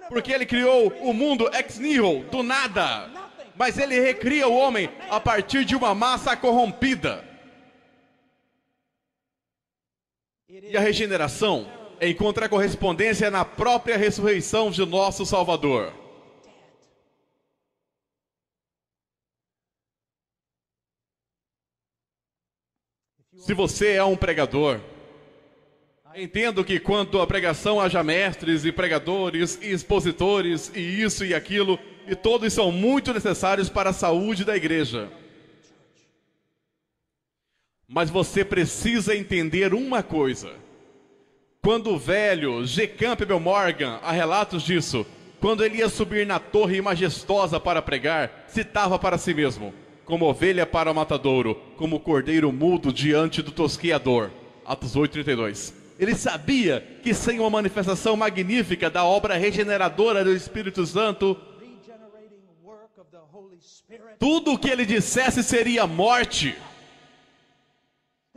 Porque ele criou o mundo ex nihilo, do nada. Mas ele recria o homem a partir de uma massa corrompida. E a regeneração encontra correspondência na própria ressurreição de nosso Salvador. Se você é um pregador, entendo que quanto à pregação haja mestres e pregadores e expositores e isso e aquilo, e todos são muito necessários para a saúde da igreja. Mas você precisa entender uma coisa. Quando o velho G. Campbell Morgan, há relatos disso, quando ele ia subir na torre majestosa para pregar, citava para si mesmo: como ovelha para o matadouro, como cordeiro mudo diante do tosqueador. Atos 8:32. Ele sabia que sem uma manifestação magnífica da obra regeneradora do Espírito Santo, tudo o que ele dissesse seria morte.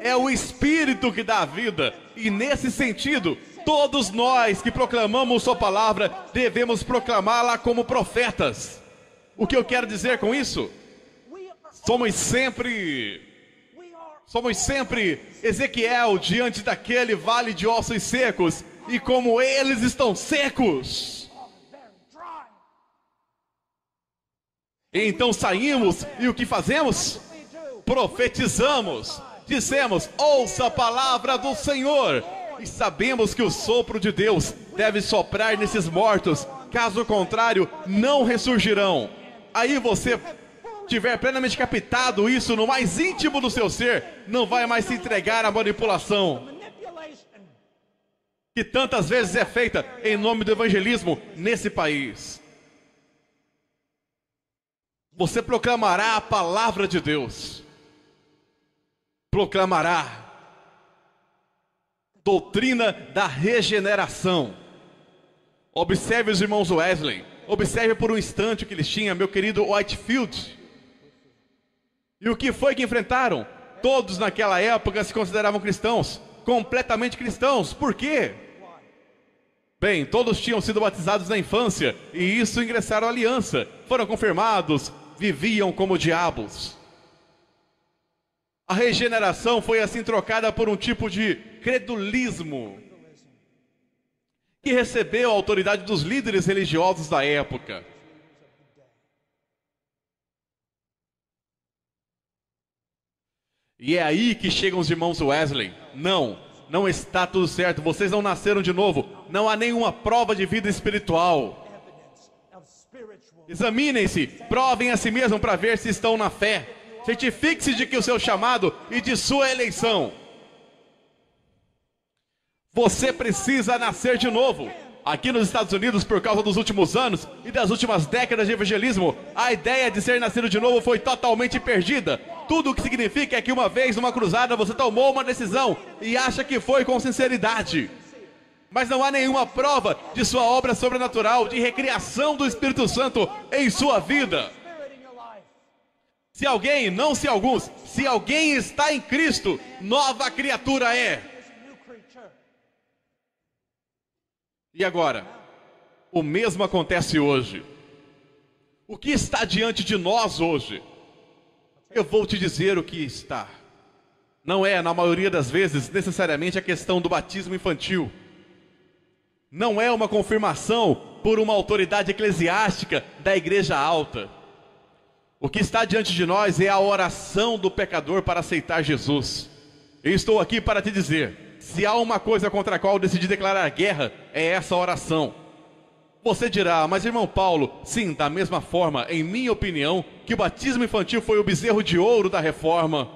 É o Espírito que dá a vida. E nesse sentido, todos nós que proclamamos sua palavra, devemos proclamá-la como profetas. O que eu quero dizer com isso? Somos sempre Ezequiel diante daquele vale de ossos secos. E como eles estão secos, então saímos e o que fazemos? Profetizamos. Dissemos: ouça a palavra do Senhor. E sabemos que o sopro de Deus deve soprar nesses mortos. Caso contrário, não ressurgirão. Aí você tiver plenamente captado isso no mais íntimo do seu ser, não vai mais se entregar à manipulação que tantas vezes é feita em nome do evangelismo nesse país. Você proclamará a palavra de Deus. proclamará doutrina da regeneração. Observe os irmãos Wesley. Observe por um instante o que eles tinham, meu querido Whitefield. E o que foi que enfrentaram? Todos naquela época se consideravam cristãos, completamente cristãos. Por quê? Bem, todos tinham sido batizados na infância, e isso ingressaram à aliança. Foram confirmados, viviam como diabos. A regeneração foi assim trocada por um tipo de credulismo, que recebeu a autoridade dos líderes religiosos da época. E é aí que chegam os irmãos Wesley. Não está tudo certo, vocês não nasceram de novo, não há nenhuma prova de vida espiritual. Examinem-se, provem a si mesmos para ver se estão na fé. Certifique-se de que o seu chamado e de sua eleição. Você precisa nascer de novo. Aqui nos Estados Unidos, por causa dos últimos anos e das últimas décadas de evangelismo, a ideia de ser nascido de novo foi totalmente perdida. Tudo o que significa é que uma vez numa cruzada você tomou uma decisão e acha que foi com sinceridade. Mas não há nenhuma prova de sua obra sobrenatural, de recriação do Espírito Santo em sua vida. Se alguém, não se alguns, se alguém está em Cristo, nova criatura é. E agora, o mesmo acontece hoje. O que está diante de nós hoje? Eu vou te dizer o que está. Não é, na maioria das vezes, necessariamente a questão do batismo infantil. Não é uma confirmação por uma autoridade eclesiástica da igreja alta. O que está diante de nós é a oração do pecador para aceitar Jesus. Eu estou aqui para te dizer, se há uma coisa contra a qual eu decidi declarar guerra, é essa oração. Você dirá, mas irmão Paulo, sim, da mesma forma, em minha opinião, que o batismo infantil foi o bezerro de ouro da reforma.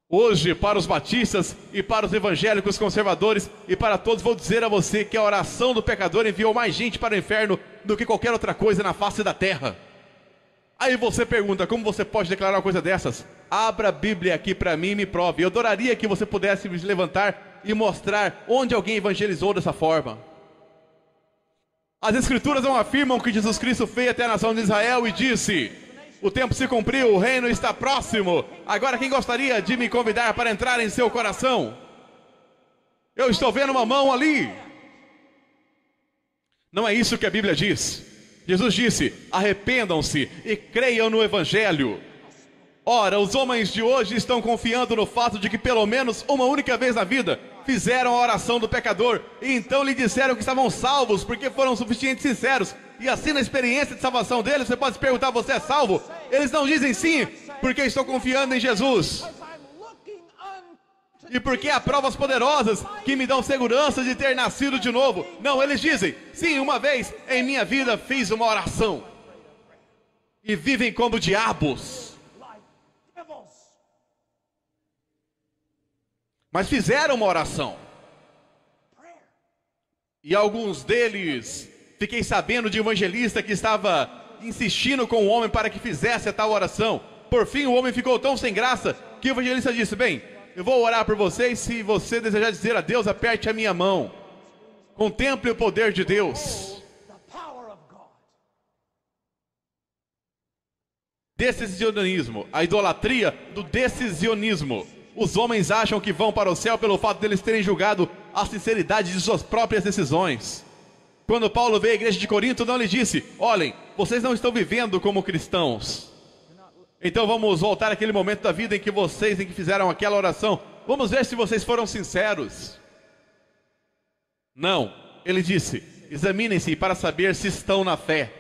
Hoje, para os batistas e para os evangélicos conservadores e para todos, vou dizer a você que a oração do pecador enviou mais gente para o inferno do que qualquer outra coisa na face da terra. Aí você pergunta, como você pode declarar uma coisa dessas? Abra a Bíblia aqui para mim e me prove. Eu adoraria que você pudesse me levantar e mostrar onde alguém evangelizou dessa forma. As Escrituras não afirmam que Jesus Cristo veio até a nação de Israel e disse: o tempo se cumpriu, o reino está próximo. Agora quem gostaria de me convidar para entrar em seu coração? Eu estou vendo uma mão ali. Não é isso que a Bíblia diz. Jesus disse: arrependam-se e creiam no Evangelho. Ora, os homens de hoje estão confiando no fato de que pelo menos uma única vez na vida fizeram a oração do pecador e então lhe disseram que estavam salvos porque foram suficientemente sinceros. E assim na experiência de salvação deles, você pode se perguntar, você é salvo? Eles não dizem sim, porque estou confiando em Jesus. E porque há provas poderosas que me dão segurança de ter nascido de novo. Não, eles dizem, sim, uma vez em minha vida fiz uma oração. E vivem como diabos. Mas fizeram uma oração. E alguns deles, fiquei sabendo de um evangelista que estava insistindo com o homem para que fizesse a tal oração. Por fim, o homem ficou tão sem graça que o evangelista disse: bem, eu vou orar por você e se você desejar dizer a Deus, aperte a minha mão. Contemple o poder de Deus. Decisionismo, a idolatria do decisionismo. Os homens acham que vão para o céu pelo fato deles terem julgado a sinceridade de suas próprias decisões. Quando Paulo veio à igreja de Corinto, não lhe disse: olhem, vocês não estão vivendo como cristãos. Então vamos voltar àquele momento da vida em que fizeram aquela oração. Vamos ver se vocês foram sinceros. Não, ele disse: examinem-se para saber se estão na fé.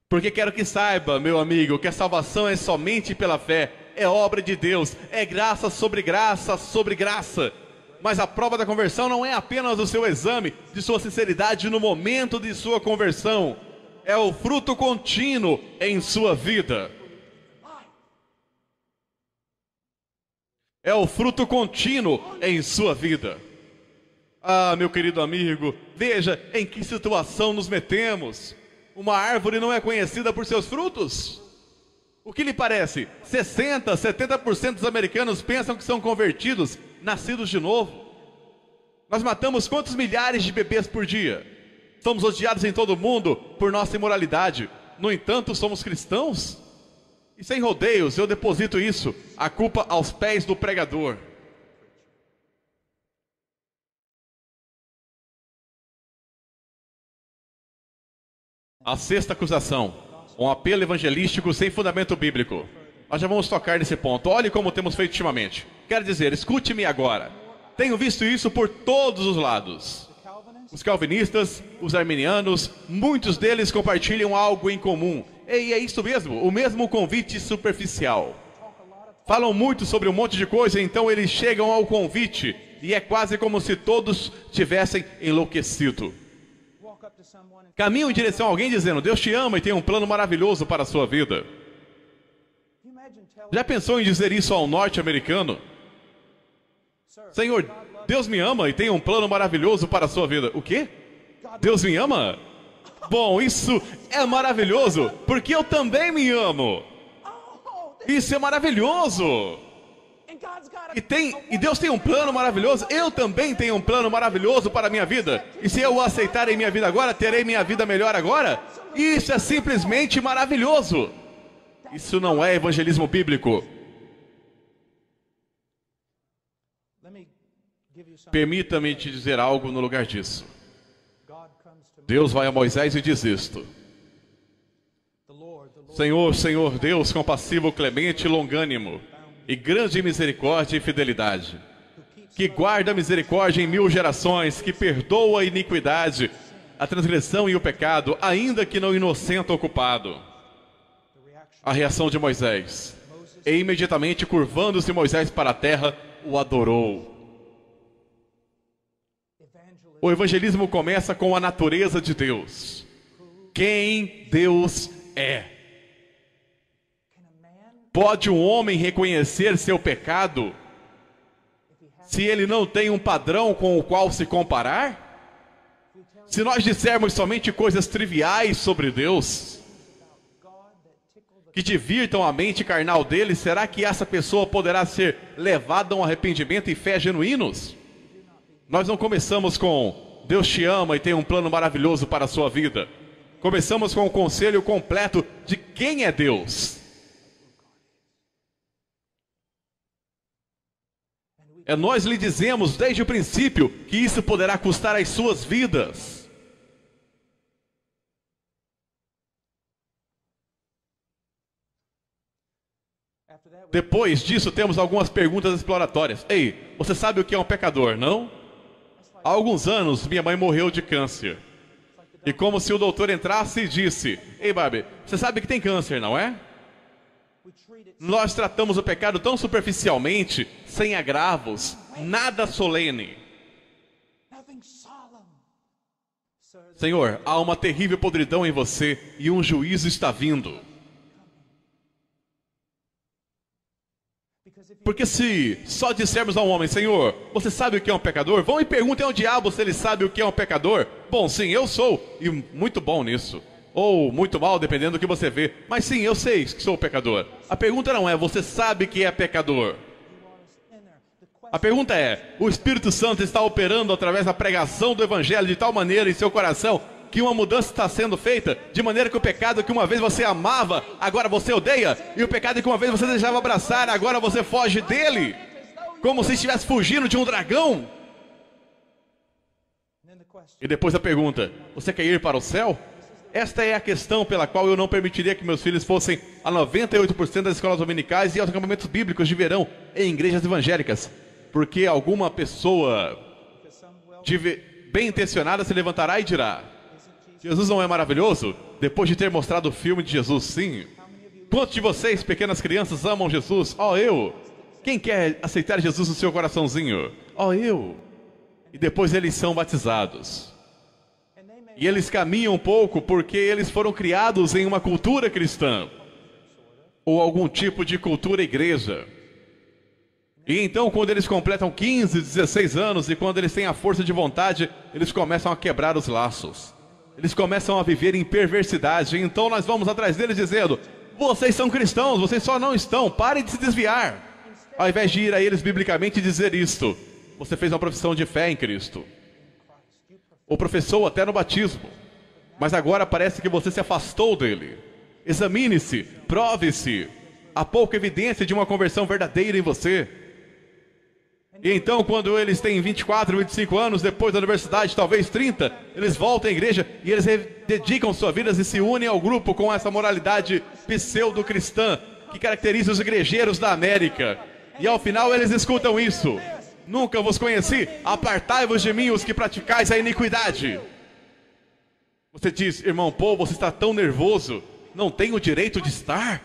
Porque quero que saiba, meu amigo, que a salvação é somente pela fé. É obra de Deus, é graça sobre graça sobre graça. Mas a prova da conversão não é apenas o seu exame de sua sinceridade no momento de sua conversão. É o fruto contínuo em sua vida. É o fruto contínuo em sua vida. Ah, meu querido amigo, veja em que situação nos metemos. Uma árvore não é conhecida por seus frutos. O que lhe parece? 60%, 70% dos americanos pensam que são convertidos, nascidos de novo. Nós matamos quantos milhares de bebês por dia? Somos odiados em todo o mundo por nossa imoralidade. No entanto, somos cristãos? E sem rodeios, eu deposito isso, a culpa aos pés do pregador. A sexta acusação, um apelo evangelístico sem fundamento bíblico. Nós já vamos tocar nesse ponto. Olhe como temos feito ultimamente. Quero dizer, escute-me agora. Tenho visto isso por todos os lados. Os calvinistas, os arminianos, muitos deles compartilham algo em comum. E é isso mesmo, o mesmo convite superficial. Falam muito sobre um monte de coisa, então eles chegam ao convite. E é quase como se todos tivessem enlouquecido. Caminham em direção a alguém dizendo, Deus te ama e tem um plano maravilhoso para a sua vida. Já pensou em dizer isso ao norte-americano? Senhor, Deus me ama e tem um plano maravilhoso para a sua vida. O quê? Deus me ama? Bom, isso é maravilhoso, porque eu também me amo. Isso é maravilhoso. E Deus tem um plano maravilhoso. Eu também tenho um plano maravilhoso para a minha vida. E se eu o aceitar em minha vida agora, terei minha vida melhor agora? Isso é simplesmente maravilhoso. Isso não é evangelismo bíblico. Permita-me te dizer algo no lugar disso. Deus vai a Moisés e diz isto. Senhor, Senhor, Deus compassivo, clemente e longânimo, e grande em misericórdia e fidelidade, que guarda a misericórdia em 1000 gerações, que perdoa a iniquidade, a transgressão e o pecado, ainda que não inocente ou culpado. A reação de Moisés. E imediatamente, curvando-se Moisés para a terra, o adorou. O evangelismo começa com a natureza de Deus. Quem Deus é. Pode um homem reconhecer seu pecado se ele não tem um padrão com o qual se comparar? Se nós dissermos somente coisas triviais sobre Deus, que divirtam a mente carnal dele, será que essa pessoa poderá ser levada a um arrependimento e fé genuínos? Nós não começamos com Deus te ama e tem um plano maravilhoso para a sua vida. Começamos com o conselho completo de quem é Deus. Nós lhe dizemos desde o princípio que isso poderá custar as suas vidas. Depois disso, temos algumas perguntas exploratórias. Ei, você sabe o que é um pecador, não? Há alguns anos, minha mãe morreu de câncer. E como se o doutor entrasse e disse, ei, Barbie, você sabe que tem câncer, não é? Nós tratamos o pecado tão superficialmente, sem agravos, nada solene. Senhor, há uma terrível podridão em você e um juízo está vindo. Porque se só dissermos a um homem, Senhor, você sabe o que é um pecador? Vão e perguntem ao diabo se ele sabe o que é um pecador. Bom, sim, eu sou, e muito bom nisso. Ou muito mal, dependendo do que você vê. Mas sim, eu sei que sou pecador. A pergunta não é, você sabe que é pecador? A pergunta é, o Espírito Santo está operando através da pregação do Evangelho de tal maneira em seu coração que uma mudança está sendo feita, de maneira que o pecado que uma vez você amava, agora você odeia, e o pecado que uma vez você desejava abraçar, agora você foge dele, como se estivesse fugindo de um dragão? E depois a pergunta, você quer ir para o céu? Esta é a questão pela qual eu não permitiria que meus filhos fossem a 98% das escolas dominicais e aos acampamentos bíblicos de verão em igrejas evangélicas. Porque alguma pessoa bem intencionada se levantará e dirá, Jesus não é maravilhoso? Depois de ter mostrado o filme de Jesus, sim. Quantos de vocês, pequenas crianças, amam Jesus? Oh, eu. Quem quer aceitar Jesus no seu coraçãozinho? Oh, eu. E depois eles são batizados. E eles caminham um pouco porque eles foram criados em uma cultura cristã. Ou algum tipo de cultura igreja. E então, quando eles completam 15, 16 anos e quando eles têm a força de vontade, eles começam a quebrar os laços. Eles começam a viver em perversidade. Então nós vamos atrás deles dizendo, Vocês são cristãos, vocês só não estão. Parem de se desviar. Ao invés de ir a eles biblicamente e dizer isto, você fez uma profissão de fé em Cristo. Ou professou até no batismo. Mas agora parece que você se afastou dele. Examine-se, prove-se. Há pouca evidência de uma conversão verdadeira em você. E então, quando eles têm 24, 25 anos, depois da universidade, talvez 30, eles voltam à igreja e eles dedicam suas vidas e se unem ao grupo com essa moralidade pseudo-cristã que caracteriza os igrejeiros da América. E ao final eles escutam isso. Nunca vos conheci, apartai-vos de mim os que praticais a iniquidade. Você diz, irmão Paul, você está tão nervoso, não tem o direito de estar?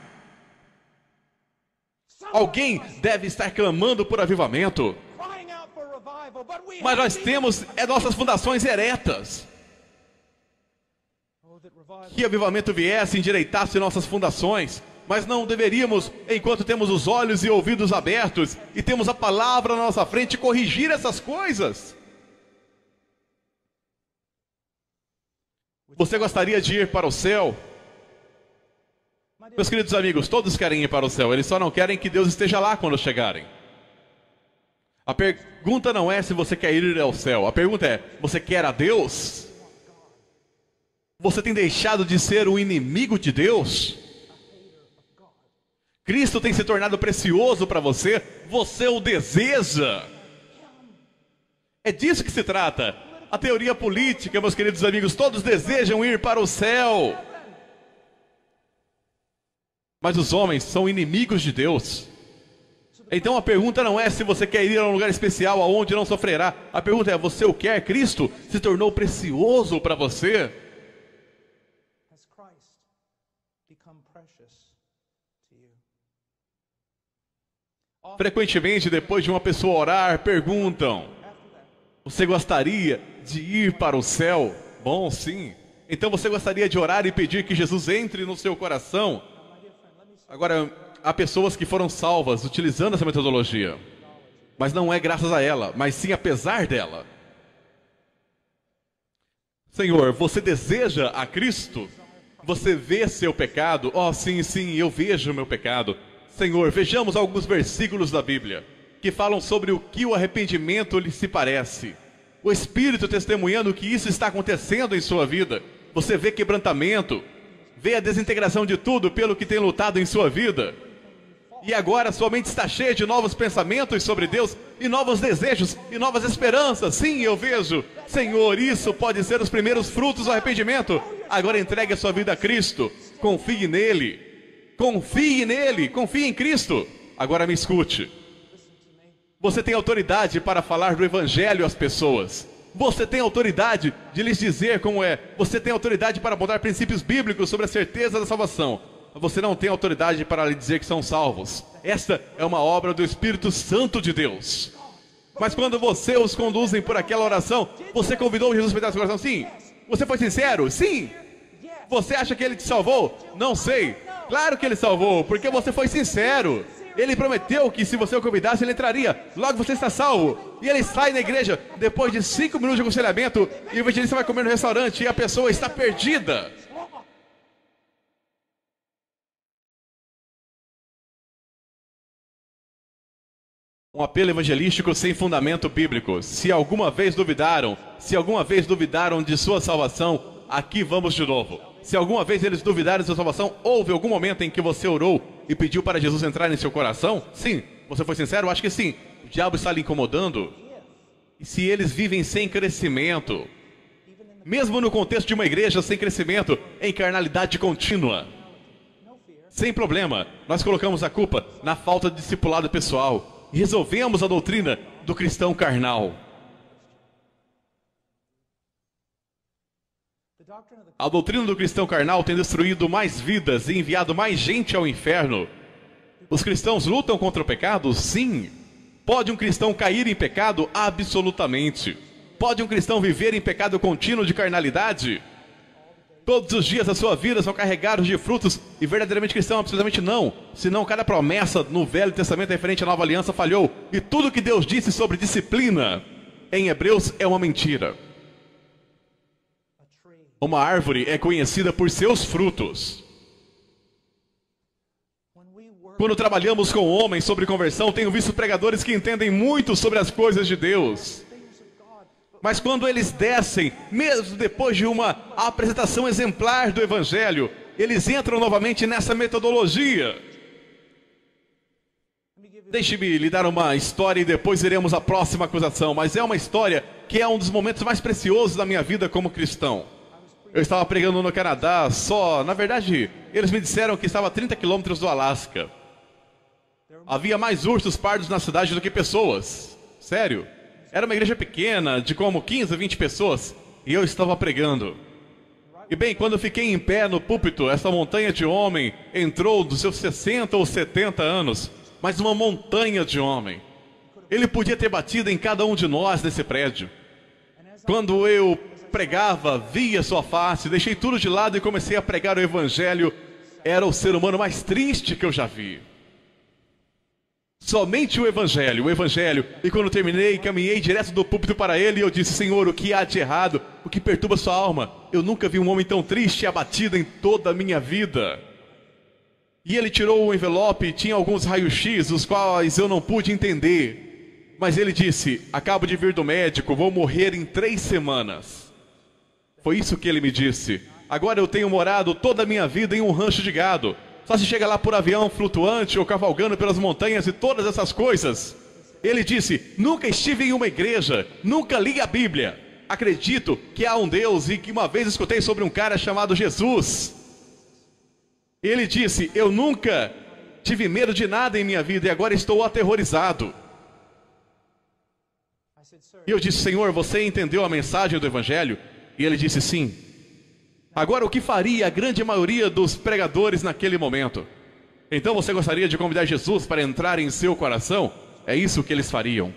Alguém deve estar clamando por avivamento. Mas nós temos nossas fundações eretas. Que avivamento viesse, endireitasse nossas fundações. Mas não deveríamos, enquanto temos os olhos e ouvidos abertos e temos a palavra na nossa frente, corrigir essas coisas. Você gostaria de ir para o céu? Meus queridos amigos, todos querem ir para o céu, eles só não querem que Deus esteja lá quando chegarem. A pergunta não é se você quer ir ao céu, a pergunta é, você quer a Deus? Você tem deixado de ser um inimigo de Deus? Cristo tem se tornado precioso para você, você o deseja. É disso que se trata. A teoria política, meus queridos amigos, todos desejam ir para o céu. Mas os homens são inimigos de Deus. Então a pergunta não é se você quer ir a um lugar especial aonde não sofrerá. A pergunta é, você o quer? Cristo se tornou precioso para você? Frequentemente, depois de uma pessoa orar, perguntam, você gostaria de ir para o céu? Bom, sim. Então você gostaria de orar e pedir que Jesus entre no seu coração? Agora, há pessoas que foram salvas utilizando essa metodologia. Mas não é graças a ela, mas sim apesar dela. Senhor, você deseja a Cristo? Você vê seu pecado? Oh, sim, sim, eu vejo meu pecado. Senhor, vejamos alguns versículos da Bíblia que falam sobre o que o arrependimento lhe se parece. O Espírito testemunhando que isso está acontecendo em sua vida. Você vê quebrantamento, vê a desintegração de tudo pelo que tem lutado em sua vida. E agora sua mente está cheia de novos pensamentos sobre Deus, e novos desejos, e novas esperanças. Sim, eu vejo. Senhor, isso pode ser os primeiros frutos do arrependimento. Agora entregue a sua vida a Cristo. Confie nele. Confie nele, confie em Cristo. Agora me escute. Você tem autoridade para falar do Evangelho às pessoas. Você tem autoridade de lhes dizer como é. Você tem autoridade para apontar princípios bíblicos sobre a certeza da salvação. Você não tem autoridade para lhe dizer que são salvos. Esta é uma obra do Espírito Santo de Deus. Mas quando você os conduzem por aquela oração, você convidou Jesus para entrar no seu coração? Sim. Você foi sincero? Sim. Você acha que ele te salvou? Não sei. Claro que ele salvou, porque você foi sincero. Ele prometeu que se você o convidasse, ele entraria. Logo você está salvo. E ele sai da igreja depois de 5 minutos de aconselhamento, e o evangelista vai comer no restaurante e a pessoa está perdida. Um apelo evangelístico sem fundamento bíblico. Se alguma vez duvidaram de sua salvação, aqui vamos de novo. Se alguma vez eles duvidaram de sua salvação, houve algum momento em que você orou e pediu para Jesus entrar em seu coração? Sim. Você foi sincero? Acho que sim. O diabo está lhe incomodando? E se eles vivem sem crescimento, mesmo no contexto de uma igreja sem crescimento, em carnalidade contínua, sem problema, nós colocamos a culpa na falta de discipulado pessoal e resolvemos a doutrina do cristão carnal. A doutrina do cristão carnal tem destruído mais vidas e enviado mais gente ao inferno. Os cristãos lutam contra o pecado? Sim. Pode um cristão cair em pecado? Absolutamente. Pode um cristão viver em pecado contínuo de carnalidade? Todos os dias da sua vida são carregados de frutos e verdadeiramente cristão? Absolutamente não. Senão cada promessa no Velho Testamento referente à Nova Aliança falhou. E tudo que Deus disse sobre disciplina em Hebreus é uma mentira. Uma árvore é conhecida por seus frutos. Quando trabalhamos com homens sobre conversão, tenho visto pregadores que entendem muito sobre as coisas de Deus. Mas quando eles descem, mesmo depois de uma apresentação exemplar do Evangelho, eles entram novamente nessa metodologia. Deixe-me lhe dar uma história e depois iremos à próxima acusação. Mas é uma história que é um dos momentos mais preciosos da minha vida como cristão. Eu estava pregando no Canadá, na verdade, eles me disseram que estava a 30 quilômetros do Alasca. Havia mais ursos pardos na cidade do que pessoas. Sério. Era uma igreja pequena, de como 15, 20 pessoas, e eu estava pregando. E bem, quando eu fiquei em pé no púlpito, essa montanha de homem entrou dos seus 60 ou 70 anos, mas uma montanha de homem. Ele podia ter batido em cada um de nós nesse prédio. Quando eu pregava, via sua face, deixei tudo de lado e comecei a pregar o Evangelho. Era o ser humano mais triste que eu já vi. Somente o Evangelho. E quando terminei, caminhei direto do púlpito para ele e eu disse: Senhor, o que há de errado? O que perturba sua alma? Eu nunca vi um homem tão triste e abatido em toda a minha vida. E ele tirou o envelope e tinha alguns raios-x, os quais eu não pude entender. Mas ele disse: acabo de vir do médico, vou morrer em 3 semanas. Foi isso que ele me disse. Agora eu tenho morado toda a minha vida em um rancho de gado. Só se chega lá por avião flutuante ou cavalgando pelas montanhas e todas essas coisas. Ele disse: nunca estive em uma igreja, nunca li a Bíblia. Acredito que há um Deus e que uma vez escutei sobre um cara chamado Jesus. Ele disse: eu nunca tive medo de nada em minha vida e agora estou aterrorizado. E eu disse: Senhor, você entendeu a mensagem do Evangelho? E ele disse: sim. Agora, o que faria a grande maioria dos pregadores naquele momento? Então você gostaria de convidar Jesus para entrar em seu coração? É isso que eles fariam.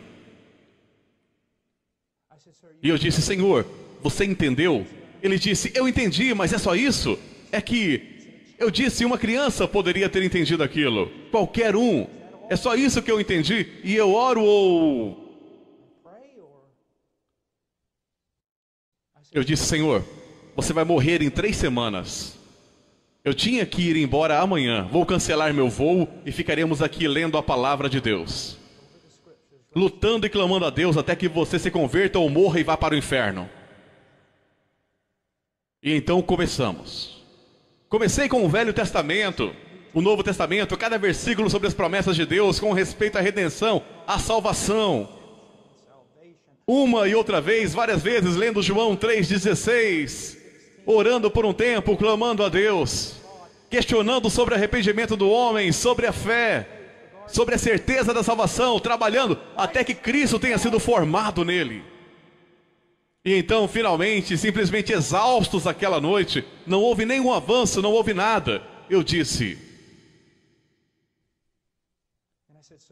E eu disse: Senhor, você entendeu? Ele disse: eu entendi, mas é só isso? É que eu disse, uma criança poderia ter entendido aquilo. Qualquer um. É só isso que eu entendi. E eu oro ou... Eu disse: Senhor, você vai morrer em 3 semanas. Eu tinha que ir embora amanhã. Vou cancelar meu voo e ficaremos aqui lendo a palavra de Deus, lutando e clamando a Deus até que você se converta ou morra e vá para o inferno. E então começamos. Comecei com o Velho Testamento, o Novo Testamento, cada versículo sobre as promessas de Deus com respeito à redenção, à salvação. Uma e outra vez, várias vezes, lendo João 3,16, orando por um tempo, clamando a Deus, questionando sobre o arrependimento do homem, sobre a fé, sobre a certeza da salvação, trabalhando até que Cristo tenha sido formado nele. E então, finalmente, simplesmente exaustos aquela noite, não houve nenhum avanço, não houve nada. Eu disse: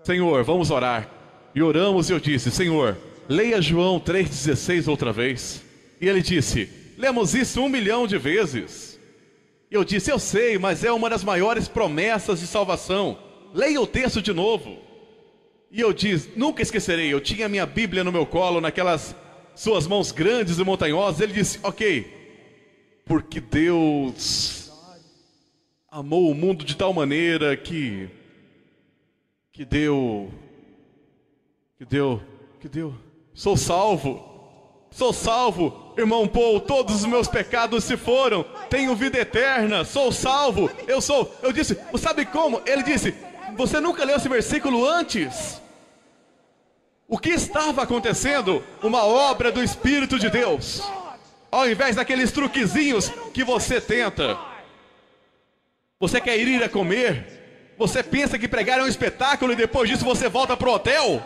Senhor, vamos orar. E oramos e eu disse: Senhor, leia João 3,16 outra vez. E ele disse: lemos isso 1 milhão de vezes. E eu disse: eu sei, mas é uma das maiores promessas de salvação. Leia o texto de novo. E eu disse: nunca esquecerei, eu tinha minha Bíblia no meu colo, naquelas suas mãos grandes e montanhosas. Ele disse: ok, porque Deus amou o mundo de tal maneira que deu, sou salvo, irmão Paul, todos os meus pecados se foram, tenho vida eterna, sou salvo, eu disse: sabe como? Ele disse: você nunca leu esse versículo antes? O que estava acontecendo? Uma obra do Espírito de Deus. Ao invés daqueles truquezinhos que você tenta. Você quer ir a comer? Você pensa que pregar é um espetáculo e depois disso você volta para o hotel?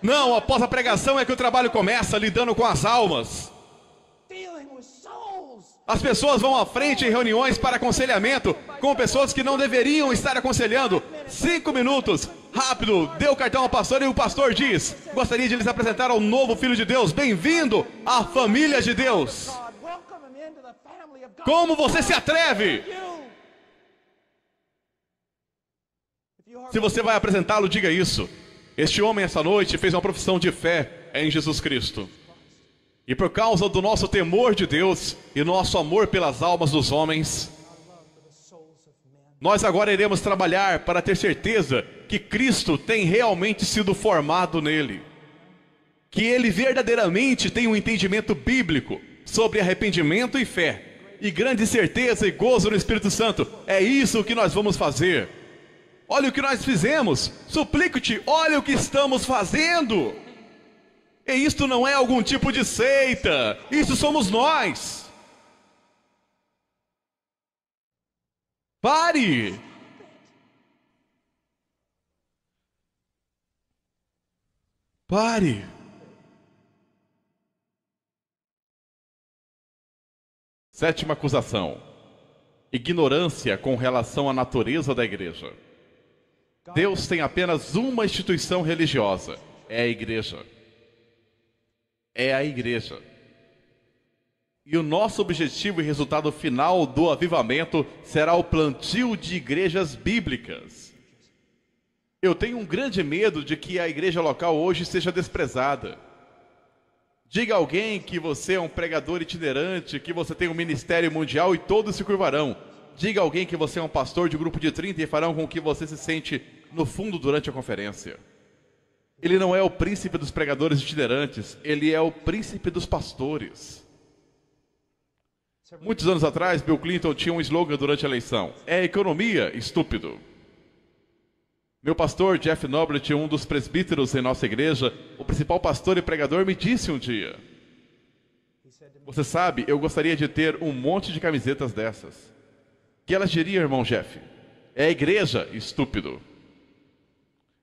Não, após a pregação é que o trabalho começa, lidando com as almas. As pessoas vão à frente em reuniões para aconselhamento com pessoas que não deveriam estar aconselhando. 5 minutos, rápido, dê o cartão ao pastor e o pastor diz: gostaria de lhes apresentar ao novo Filho de Deus. Bem-vindo à família de Deus. Como você se atreve? Se você vai apresentá-lo, diga isso: este homem essa noite fez uma profissão de fé em Jesus Cristo. E por causa do nosso temor de Deus e nosso amor pelas almas dos homens, Nós agora iremos trabalhar para ter certeza que Cristo tem realmente sido formado nele. Que ele verdadeiramente tem um entendimento bíblico sobre arrependimento e fé. E grande certeza e gozo no Espírito Santo. É isso que nós vamos fazer. Olha o que nós fizemos. Suplico-te, olha o que estamos fazendo. E isto não é algum tipo de seita. Isso somos nós. Pare. Pare. Sétima acusação: ignorância com relação à natureza da igreja. Deus tem apenas uma instituição religiosa: é a igreja. É a igreja. E o nosso objetivo e resultado final do avivamento será o plantio de igrejas bíblicas. Eu tenho um grande medo de que a igreja local hoje seja desprezada. Diga a alguém que você é um pregador itinerante, que você tem um ministério mundial e todos se curvarão. Diga a alguém que você é um pastor de grupo de 30 e farão com que você se sente no fundo durante a conferência. Ele não é o príncipe dos pregadores itinerantes, ele é o príncipe dos pastores. Muitos anos atrás, Bill Clinton tinha um slogan durante a eleição: é economia, estúpido. Meu pastor, Jeff Noblet, um dos presbíteros em nossa igreja, o principal pastor e pregador, me disse um dia: você sabe, eu gostaria de ter um monte de camisetas dessas. Que elas diriam, irmão Jeff? É a igreja, estúpido.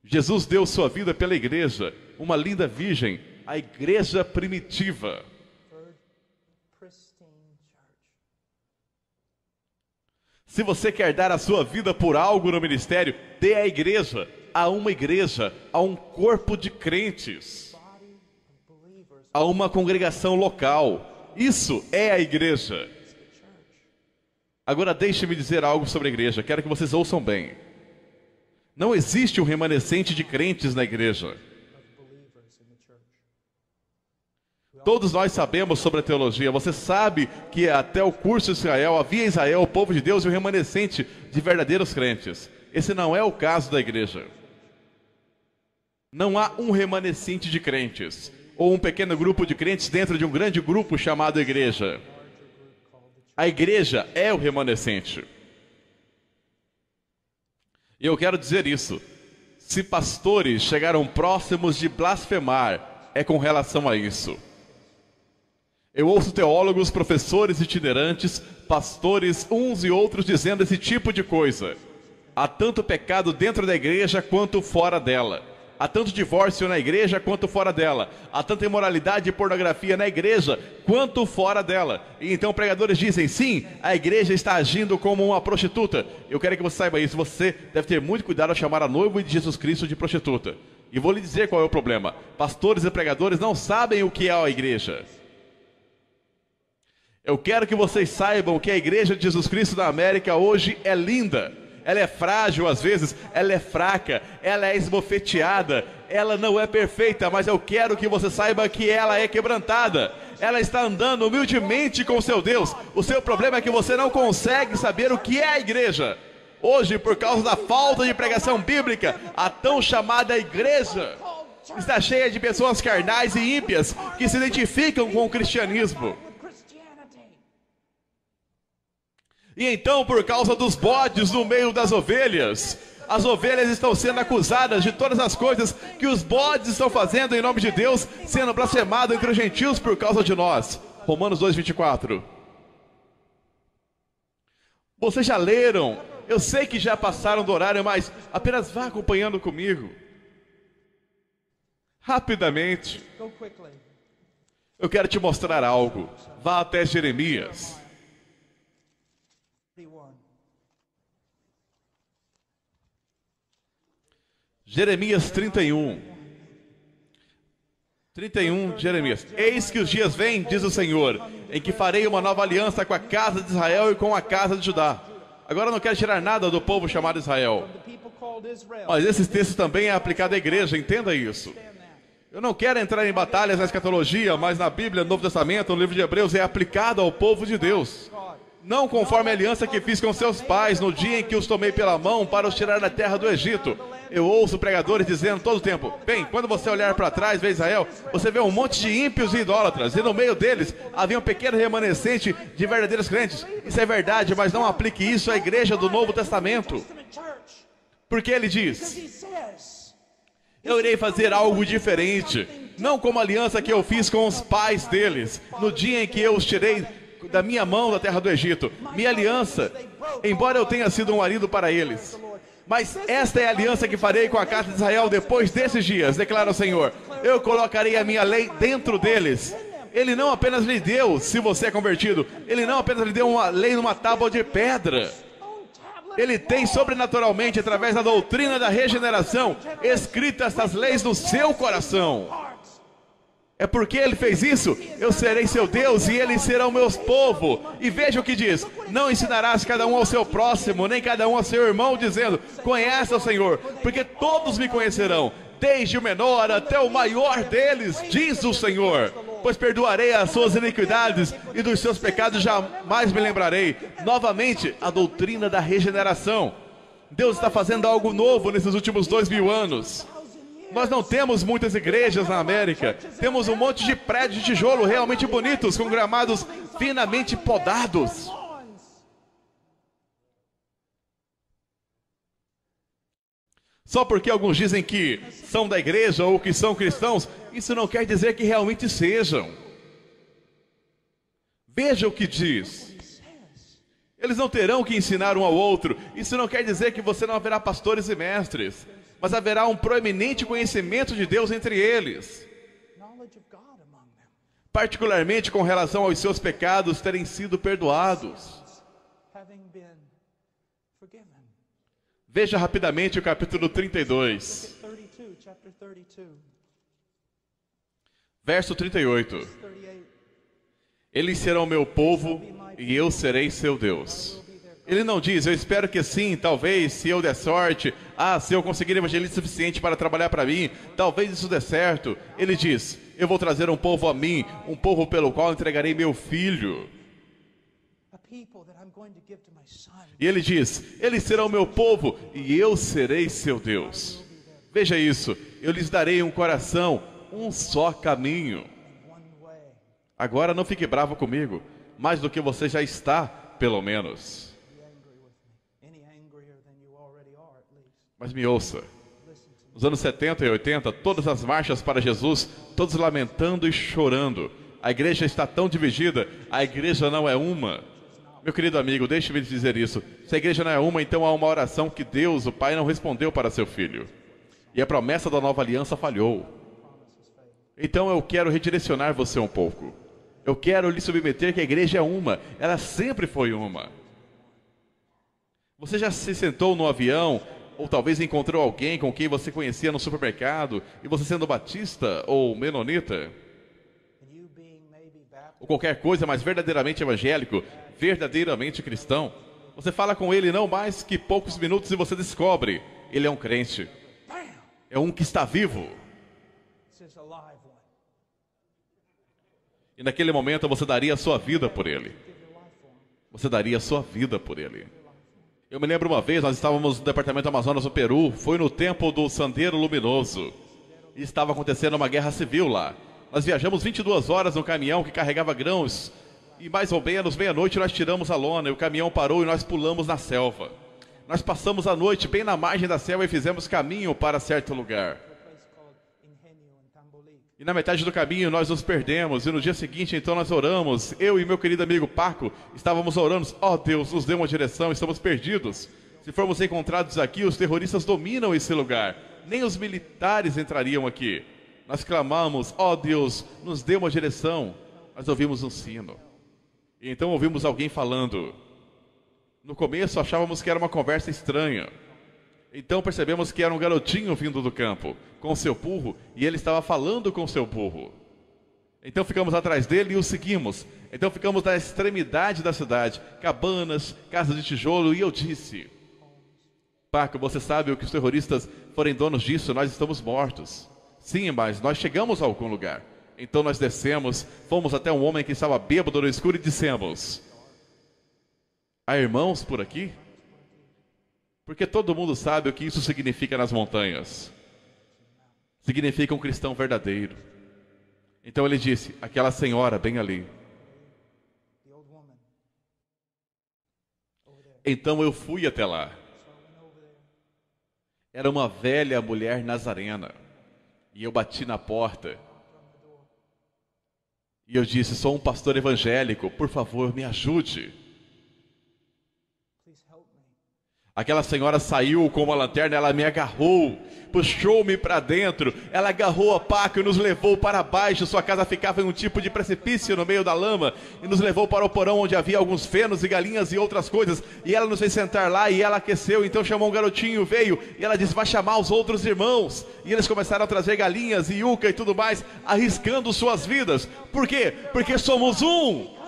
Jesus deu sua vida pela igreja, uma linda virgem, a igreja primitiva. Se você quer dar a sua vida por algo no ministério, dê à igreja, a uma igreja, a um corpo de crentes, a uma congregação local. Isso é a igreja. Agora deixe-me dizer algo sobre a igreja, quero que vocês ouçam bem. Não existe um remanescente de crentes na igreja. Todos nós sabemos sobre a teologia. Você sabe que até o curso de Israel, havia em Israel o povo de Deus e o remanescente de verdadeiros crentes. Esse não é o caso da igreja. Não há um remanescente de crentes, ou um pequeno grupo de crentes dentro de um grande grupo chamado igreja. A igreja é o remanescente. E eu quero dizer isso. Se pastores chegaram próximos de blasfemar, é com relação a isso. Eu ouço teólogos, professores itinerantes, pastores, uns e outros dizendo esse tipo de coisa. Há tanto pecado dentro da igreja quanto fora dela. Há tanto divórcio na igreja quanto fora dela. Há tanta imoralidade e pornografia na igreja quanto fora dela. E então pregadores dizem: sim, a igreja está agindo como uma prostituta. Eu quero que você saiba isso. Você deve ter muito cuidado ao chamar a noiva de Jesus Cristo de prostituta. E vou lhe dizer qual é o problema. Pastores e pregadores não sabem o que é a igreja. Eu quero que vocês saibam que a igreja de Jesus Cristo da América hoje é linda. Ela é frágil às vezes, ela é fraca, ela é esbofeteada, ela não é perfeita, mas eu quero que você saiba que ela é quebrantada. Ela está andando humildemente com seu Deus. O seu problema é que você não consegue saber o que é a igreja. Hoje, por causa da falta de pregação bíblica, a tão chamada igreja está cheia de pessoas carnais e ímpias que se identificam com o cristianismo. E então, por causa dos bodes no meio das ovelhas, as ovelhas estão sendo acusadas de todas as coisas que os bodes estão fazendo em nome de Deus, sendo blasfemado entre os gentios por causa de nós. Romanos 2:24. Vocês já leram? Eu sei que já passaram do horário, mas apenas vá acompanhando comigo. Rapidamente. Eu quero te mostrar algo. Vá até Jeremias. Jeremias 31. 31, Jeremias. Eis que os dias vêm, diz o Senhor, em que farei uma nova aliança com a casa de Israel e com a casa de Judá. Agora eu não quero tirar nada do povo chamado Israel. Mas esse texto também é aplicado à igreja, entenda isso. Eu não quero entrar em batalhas na escatologia, mas na Bíblia, no Novo Testamento, no livro de Hebreus, é aplicado ao povo de Deus. não conforme a aliança que fiz com seus pais no dia em que os tomei pela mão para os tirar da terra do Egito. Eu ouço pregadores dizendo todo o tempo: bem, quando você olhar para trás, vê Israel, você vê um monte de ímpios e idólatras, e no meio deles havia um pequeno remanescente de verdadeiros crentes. Isso é verdade, mas não aplique isso à igreja do Novo Testamento. Porque ele diz: eu irei fazer algo diferente, não como a aliança que eu fiz com os pais deles, no dia em que eu os tirei da minha mão da terra do Egito. Minha aliança, embora eu tenha sido um marido para eles, mas esta é a aliança que farei com a casa de Israel depois desses dias, declara o Senhor. Eu colocarei a minha lei dentro deles. Ele não apenas lhe deu, se você é convertido, ele não apenas lhe deu uma lei numa tábua de pedra. Ele tem sobrenaturalmente, através da doutrina da regeneração, escrito estas leis no seu coração. É porque ele fez isso, eu serei seu Deus e eles serão meus povo. E veja o que diz: não ensinarás cada um ao seu próximo, nem cada um ao seu irmão, dizendo: conhece o Senhor, porque todos me conhecerão, desde o menor até o maior deles, diz o Senhor. Pois perdoarei as suas iniquidades e dos seus pecados jamais me lembrarei. Novamente, a doutrina da regeneração. Deus está fazendo algo novo nesses últimos 2000 anos. Nós não temos muitas igrejas na América. Temos um monte de prédios de tijolo realmente bonitos, com gramados finamente podados. Só porque alguns dizem que são da igreja ou que são cristãos, isso não quer dizer que realmente sejam. Veja o que diz. Eles não terão que ensinar um ao outro. Isso não quer dizer que você não haverá pastores e mestres, mas haverá um proeminente conhecimento de Deus entre eles, particularmente com relação aos seus pecados terem sido perdoados. Veja rapidamente o capítulo 32, verso 38. Eles serão meu povo e eu serei seu Deus. Ele não diz: eu espero que sim, talvez, se eu der sorte, se eu conseguir evangelista suficiente para trabalhar para mim, talvez isso dê certo. Ele diz: eu vou trazer um povo a mim, um povo pelo qual entregarei meu filho. E ele diz: eles serão meu povo e eu serei seu Deus. Veja isso: eu lhes darei um coração, um só caminho. Agora não fique bravo comigo, mais do que você já está, pelo menos. Mas me ouça, nos anos 70 e 80, todas as marchas para Jesus, todos lamentando e chorando. A igreja está tão dividida, a igreja não é uma. Meu querido amigo, deixe-me dizer isso. Se a igreja não é uma, então há uma oração que Deus, o Pai, não respondeu para seu filho. E a promessa da nova aliança falhou. Então eu quero redirecionar você um pouco. Eu quero lhe submeter que a igreja é uma. Ela sempre foi uma. Você já se sentou no avião, ou talvez encontrou alguém com quem você conhecia no supermercado, e você sendo batista ou menonita, ou qualquer coisa, mas verdadeiramente evangélico, verdadeiramente cristão, você fala com ele não mais que poucos minutos e você descobre: ele é um crente, é um que está vivo. E naquele momento você daria a sua vida por ele. Você daria a sua vida por ele. Eu me lembro uma vez, nós estávamos no departamento Amazonas, no Peru, foi no tempo do Sendero Luminoso, e estava acontecendo uma guerra civil lá. Nós viajamos 22 horas no caminhão que carregava grãos, e mais ou menos meia-noite nós tiramos a lona, e o caminhão parou e nós pulamos na selva. Nós passamos a noite bem na margem da selva e fizemos caminho para certo lugar. E na metade do caminho nós nos perdemos, e no dia seguinte então nós oramos, eu e meu querido amigo Paco, estávamos orando: ó Deus, nos dê uma direção, estamos perdidos. Se formos encontrados aqui, os terroristas dominam esse lugar, nem os militares entrariam aqui. Nós clamamos: ó Deus, nos dê uma direção. Nós ouvimos um sino, e então ouvimos alguém falando. No começo achávamos que era uma conversa estranha. Então percebemos que era um garotinho vindo do campo, com seu burro, e ele estava falando com seu burro. Então ficamos atrás dele e o seguimos. Então ficamos na extremidade da cidade, cabanas, casas de tijolo, e eu disse: Paco, você sabe o que os terroristas forem donos disso, nós estamos mortos. Sim, mas nós chegamos a algum lugar. Então nós descemos, fomos até um homem que estava bêbado no escuro e dissemos: Há irmãos por aqui? Porque todo mundo sabe o que isso significa nas montanhas. Significa um cristão verdadeiro. Então ele disse, aquela senhora bem ali. Então eu fui até lá. Era uma velha mulher nazarena. E eu bati na porta. E eu disse, sou um pastor evangélico, por favor, me ajude. Aquela senhora saiu com uma lanterna, ela me agarrou, puxou-me para dentro, ela agarrou a paca e nos levou para baixo. Sua casa ficava em um tipo de precipício no meio da lama e nos levou para o porão onde havia alguns fenos e galinhas e outras coisas. E ela nos fez sentar lá e ela aqueceu, então chamou um garotinho, veio e ela disse, vai chamar os outros irmãos. E eles começaram a trazer galinhas e yuca e tudo mais, arriscando suas vidas. Por quê? Porque somos um.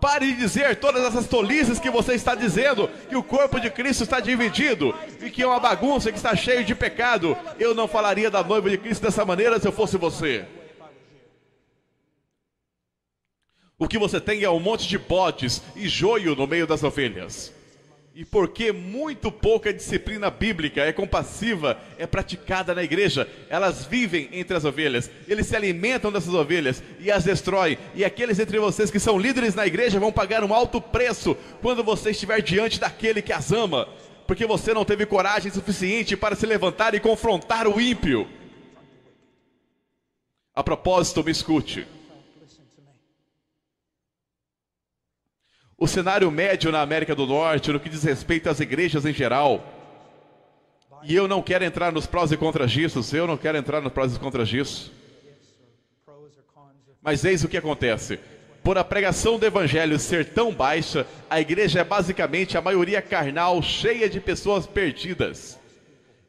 Pare de dizer todas essas tolices que você está dizendo, que o corpo de Cristo está dividido e que é uma bagunça, que está cheio de pecado. Eu não falaria da noiva de Cristo dessa maneira se eu fosse você. O que você tem é um monte de bodes e joio no meio das ovelhas. E porque muito pouca disciplina bíblica é compassiva, é praticada na igreja, elas vivem entre as ovelhas, eles se alimentam dessas ovelhas e as destroem. E aqueles entre vocês que são líderes na igreja vão pagar um alto preço quando você estiver diante daquele que as ama, porque você não teve coragem suficiente para se levantar e confrontar o ímpio. A propósito, me escute. O cenário médio na América do Norte, no que diz respeito às igrejas em geral, e eu não quero entrar nos prós e contras disso, mas eis o que acontece. Por a pregação do evangelho ser tão baixa, a igreja é basicamente a maioria carnal, cheia de pessoas perdidas.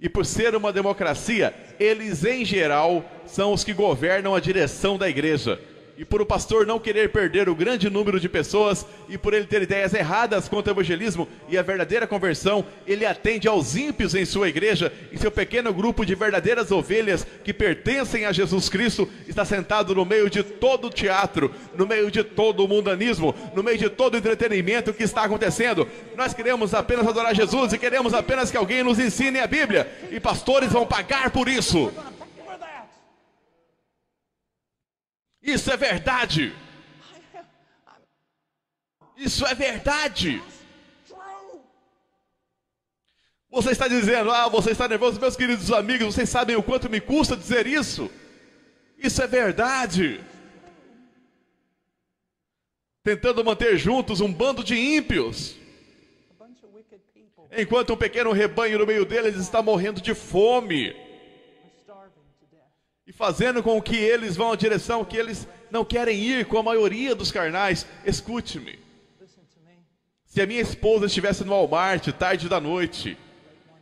E por ser uma democracia, eles em geral são os que governam a direção da igreja. E por o pastor não querer perder o grande número de pessoas, e por ele ter ideias erradas quanto ao evangelismo e a verdadeira conversão, ele atende aos ímpios em sua igreja, e seu pequeno grupo de verdadeiras ovelhas que pertencem a Jesus Cristo está sentado no meio de todo o teatro, no meio de todo o mundanismo, no meio de todo o entretenimento que está acontecendo. Nós queremos apenas adorar Jesus e queremos apenas que alguém nos ensine a Bíblia, e pastores vão pagar por isso. Isso é verdade. Isso é verdade. Você está dizendo, você está nervoso. Meus queridos amigos, vocês sabem o quanto me custa dizer isso? Isso é verdade. Tentando manter juntos um bando de ímpios, enquanto um pequeno rebanho no meio deles está morrendo de fome. E fazendo com que eles vão à direção que eles não querem ir com a maioria dos carnais. Escute-me. Se a minha esposa estivesse no Walmart, tarde da noite,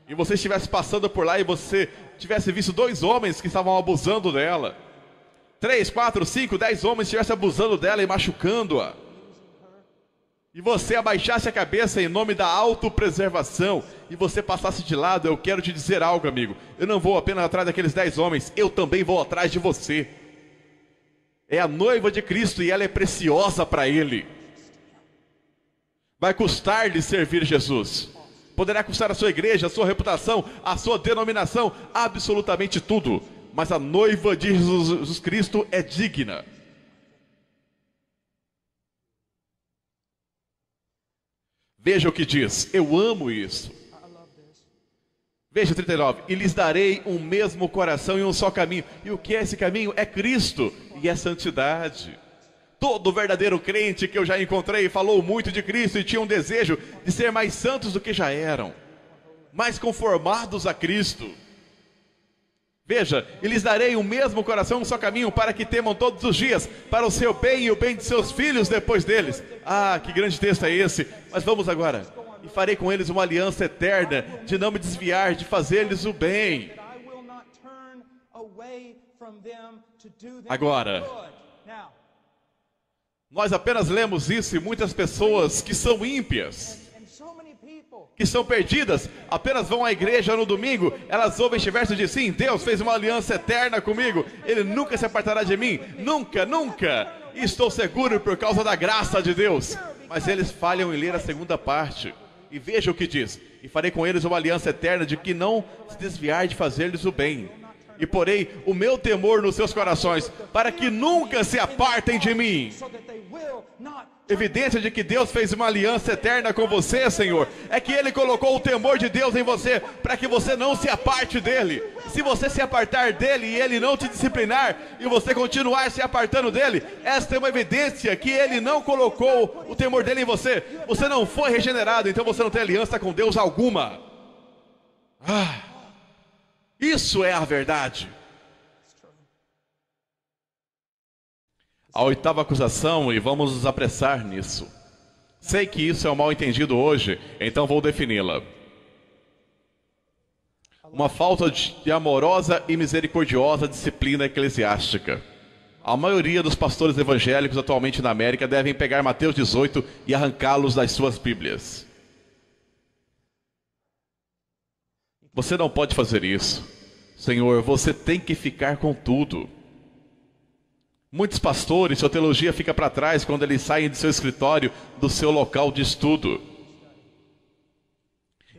e você estivesse passando por lá e você tivesse visto 2 homens que estavam abusando dela, 3, 4, 5, 10 homens estivessem abusando dela e machucando-a, e você abaixasse a cabeça em nome da autopreservação, e você passasse de lado, eu quero te dizer algo, amigo. Eu não vou apenas atrás daqueles 10 homens, eu também vou atrás de você. É a noiva de Cristo e ela é preciosa para Ele. Vai custar-lhe servir Jesus. Poderá custar a sua igreja, a sua reputação, a sua denominação, absolutamente tudo. Mas a noiva de Jesus Cristo é digna. Veja o que diz, eu amo isso. Veja 39, e lhes darei um mesmo coração e um só caminho. E o que é esse caminho? É Cristo e é santidade. Todo verdadeiro crente que eu já encontrei falou muito de Cristo e tinha um desejo de ser mais santos do que já eram, mais conformados a Cristo. Veja, e lhes darei o mesmo coração e um só caminho, para que temam todos os dias, para o seu bem e o bem de seus filhos depois deles. Que grande texto é esse! Mas vamos agora. E farei com eles uma aliança eterna, de não me desviar, de fazer-lhes o bem. Agora, nós apenas lemos isso e muitas pessoas que são ímpias, que são perdidas, apenas vão à igreja no domingo, elas ouvem este verso e dizem, sim, Deus fez uma aliança eterna comigo, Ele nunca se apartará de mim, nunca, nunca, e estou seguro por causa da graça de Deus. Mas eles falham em ler a segunda parte. E veja o que diz: e farei com eles uma aliança eterna de que não se desviar de fazer-lhes o bem. E porei o meu temor nos seus corações, para que nunca se apartem de mim. Evidência de que Deus fez uma aliança eterna com você, Senhor, é que Ele colocou o temor de Deus em você, para que você não se aparte dEle. Se você se apartar dEle e Ele não te disciplinar, e você continuar se apartando dEle, esta é uma evidência que Ele não colocou o temor dEle em você. Você não foi regenerado, então você não tem aliança com Deus alguma. Isso é a verdade. A oitava acusação, e vamos nos apressar nisso. Sei que isso é um mal entendido hoje, então vou defini-la. Uma falta de amorosa e misericordiosa disciplina eclesiástica. A maioria dos pastores evangélicos atualmente na América devem pegar Mateus 18 e arrancá-los das suas Bíblias. Você não pode fazer isso. Senhor, você tem que ficar com tudo. Muitos pastores, sua teologia fica para trás quando eles saem de seu escritório, do seu local de estudo.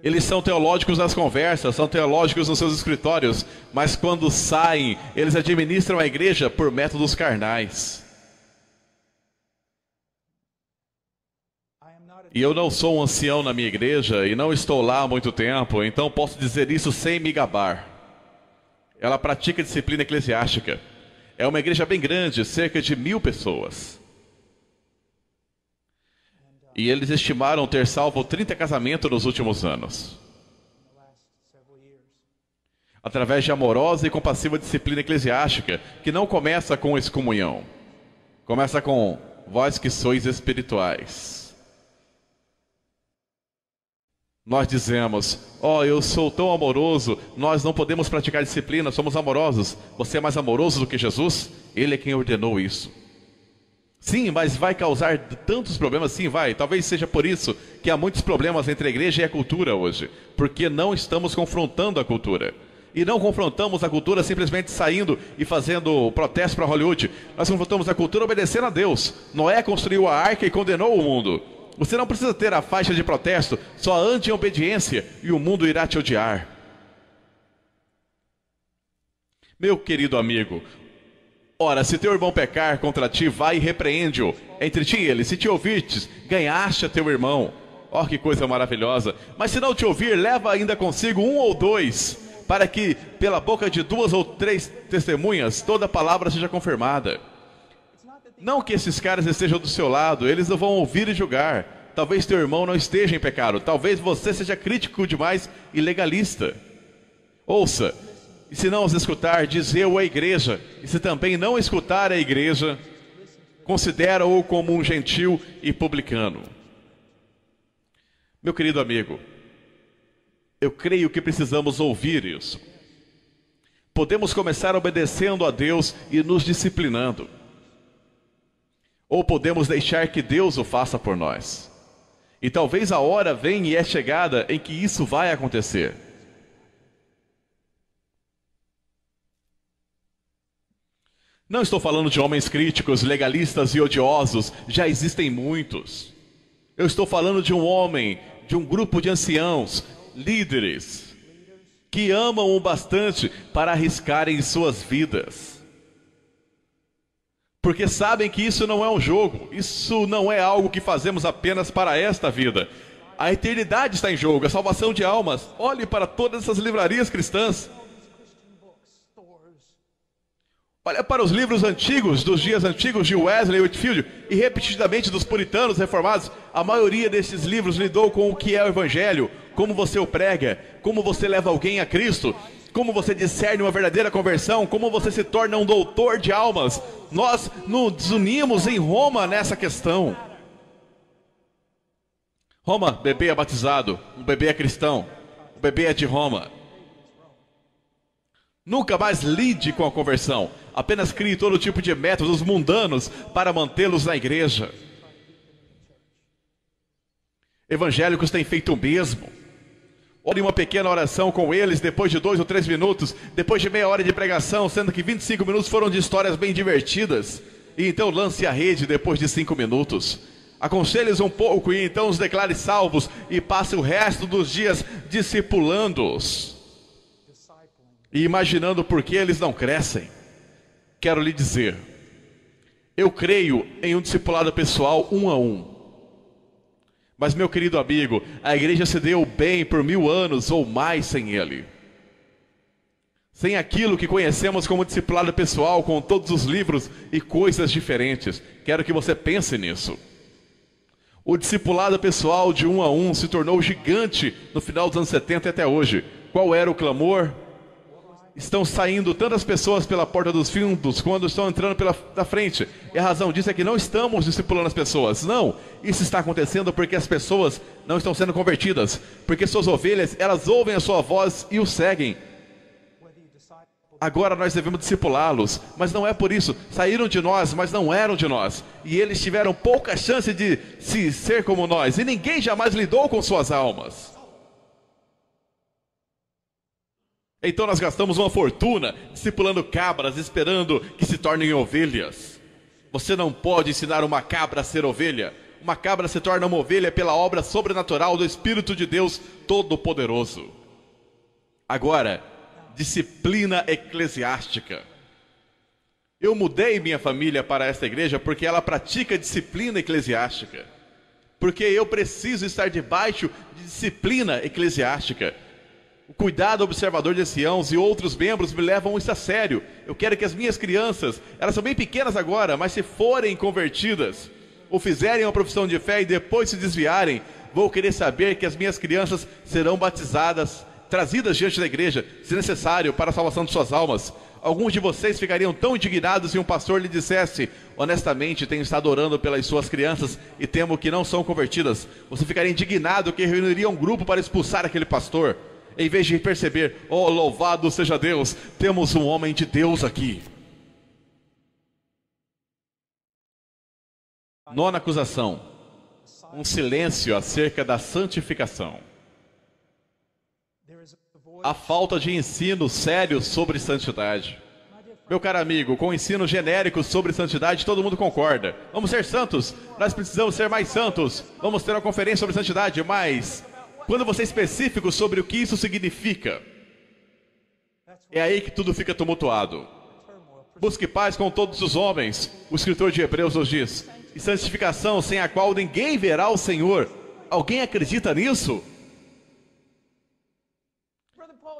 Eles são teológicos nas conversas, são teológicos nos seus escritórios, mas quando saem, eles administram a igreja por métodos carnais. E eu não sou um ancião na minha igreja e não estou lá há muito tempo, então posso dizer isso sem me gabar. Ela pratica disciplina eclesiástica. É uma igreja bem grande, cerca de 1000 pessoas. E eles estimaram ter salvo 30 casamentos nos últimos anos. Através de amorosa e compassiva disciplina eclesiástica, que não começa com excomunhão. Começa com vós que sois espirituais. Nós dizemos, eu sou tão amoroso, nós não podemos praticar disciplina, somos amorosos. Você é mais amoroso do que Jesus? Ele é quem ordenou isso. Sim, mas vai causar tantos problemas? Sim, vai. Talvez seja por isso que há muitos problemas entre a igreja e a cultura hoje. Porque não estamos confrontando a cultura. E não confrontamos a cultura simplesmente saindo e fazendo protesto para Hollywood. Nós confrontamos a cultura obedecendo a Deus. Noé construiu a arca e condenou o mundo. Você não precisa ter a faixa de protesto, só ande em obediência e o mundo irá te odiar. Meu querido amigo, ora, se teu irmão pecar contra ti, vai e repreende-o. Entre ti e ele, se te ouvirtes, ganhaste a teu irmão. Que coisa maravilhosa. Mas se não te ouvir, leva ainda consigo 1 ou 2, para que pela boca de 2 ou 3 testemunhas, toda palavra seja confirmada. Não que esses caras estejam do seu lado, eles não vão ouvir e julgar. Talvez teu irmão não esteja em pecado, talvez você seja crítico demais e legalista. Ouça, e se não os escutar, diz eu à igreja, e se também não escutar a igreja, considera-o como um gentil e publicano. Meu querido amigo, eu creio que precisamos ouvir isso. Podemos começar obedecendo a Deus e nos disciplinando. Ou podemos deixar que Deus o faça por nós. E talvez a hora venha e é chegada em que isso vai acontecer. Não estou falando de homens críticos, legalistas e odiosos. Já existem muitos. Eu estou falando de um homem, de um grupo de anciãos, líderes, que amam o bastante para arriscarem suas vidas. Porque sabem que isso não é um jogo, isso não é algo que fazemos apenas para esta vida. A eternidade está em jogo, a salvação de almas. Olhe para todas essas livrarias cristãs. Olha para os livros antigos, dos dias antigos de Wesley e Whitefield, e repetidamente dos puritanos reformados. A maioria desses livros lidou com o que é o Evangelho, como você o prega, como você leva alguém a Cristo, como você discerne uma verdadeira conversão, como você se torna um doutor de almas. Nós nos unimos em Roma nessa questão. Roma, bebê é batizado, o bebê é cristão, o bebê é de Roma. Nunca mais lide com a conversão, apenas crie todo tipo de métodos mundanos para mantê-los na igreja. Evangélicos têm feito o mesmo. Ore uma pequena oração com eles depois de 2 ou 3 minutos, depois de meia hora de pregação, sendo que 25 minutos foram de histórias bem divertidas. E então lance a rede depois de 5 minutos. Aconselhe-os um pouco e então os declare salvos e passe o resto dos dias discipulando-os e imaginando por que eles não crescem. Quero lhe dizer, eu creio em um discipulado pessoal 1 a 1. Mas, meu querido amigo, a igreja se deu bem por 1000 anos ou mais sem ele. Sem aquilo que conhecemos como discipulado pessoal, com todos os livros e coisas diferentes. Quero que você pense nisso. O discipulado pessoal de 1 a 1 se tornou gigante no final dos anos 70 e até hoje. Qual era o clamor? Estão saindo tantas pessoas pela porta dos fundos quando estão entrando da frente. E a razão disso é que não estamos discipulando as pessoas. Não, isso está acontecendo porque as pessoas não estão sendo convertidas. Porque suas ovelhas, elas ouvem a sua voz e o seguem. Agora nós devemos discipulá-los, mas não é por isso. Saíram de nós, mas não eram de nós. E eles tiveram pouca chance de ser como nós. E ninguém jamais lidou com suas almas. Então nós gastamos uma fortuna discipulando cabras, esperando que se tornem ovelhas. Você não pode ensinar uma cabra a ser ovelha. Uma cabra se torna uma ovelha pela obra sobrenatural do Espírito de Deus Todo-Poderoso. Agora, disciplina eclesiástica. Eu mudei minha família para esta igreja porque ela pratica disciplina eclesiástica. Porque eu preciso estar debaixo de disciplina eclesiástica. O cuidado observador de Sião e outros membros me levam isso a sério. Eu quero que as minhas crianças, elas são bem pequenas agora, mas se forem convertidas, ou fizerem uma profissão de fé e depois se desviarem, vou querer saber que as minhas crianças serão batizadas, trazidas diante da igreja, se necessário, para a salvação de suas almas. Alguns de vocês ficariam tão indignados se um pastor lhe dissesse: honestamente, tenho estado orando pelas suas crianças e temo que não são convertidas. Você ficaria indignado que reuniria um grupo para expulsar aquele pastor. Em vez de perceber: oh, louvado seja Deus, temos um homem de Deus aqui. 9ª acusação: um silêncio acerca da santificação. A falta de ensino sério sobre santidade. Meu caro amigo, com o ensino genérico sobre santidade, todo mundo concorda. Vamos ser santos, nós precisamos ser mais santos. Vamos ter uma conferência sobre santidade, mas quando você é específico sobre o que isso significa, é aí que tudo fica tumultuado. Busque paz com todos os homens, o escritor de Hebreus nos diz, e santificação sem a qual ninguém verá o Senhor. Alguém acredita nisso?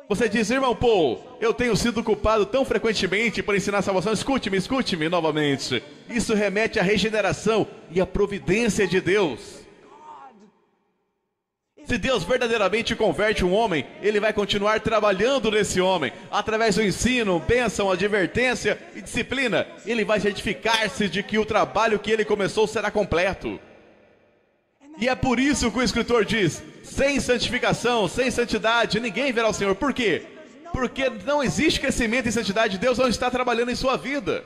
Você diz: irmão Paul, eu tenho sido culpado tão frequentemente por ensinar a salvação. Escute-me novamente. Isso remete à regeneração e à providência de Deus. Se Deus verdadeiramente converte um homem, Ele vai continuar trabalhando nesse homem, através do ensino, bênção, advertência e disciplina. Ele vai certificar-se de que o trabalho que Ele começou será completo. E é por isso que o escritor diz: sem santificação, sem santidade, ninguém verá o Senhor. Por quê? Porque não existe crescimento em santidade. Deus não está trabalhando em sua vida.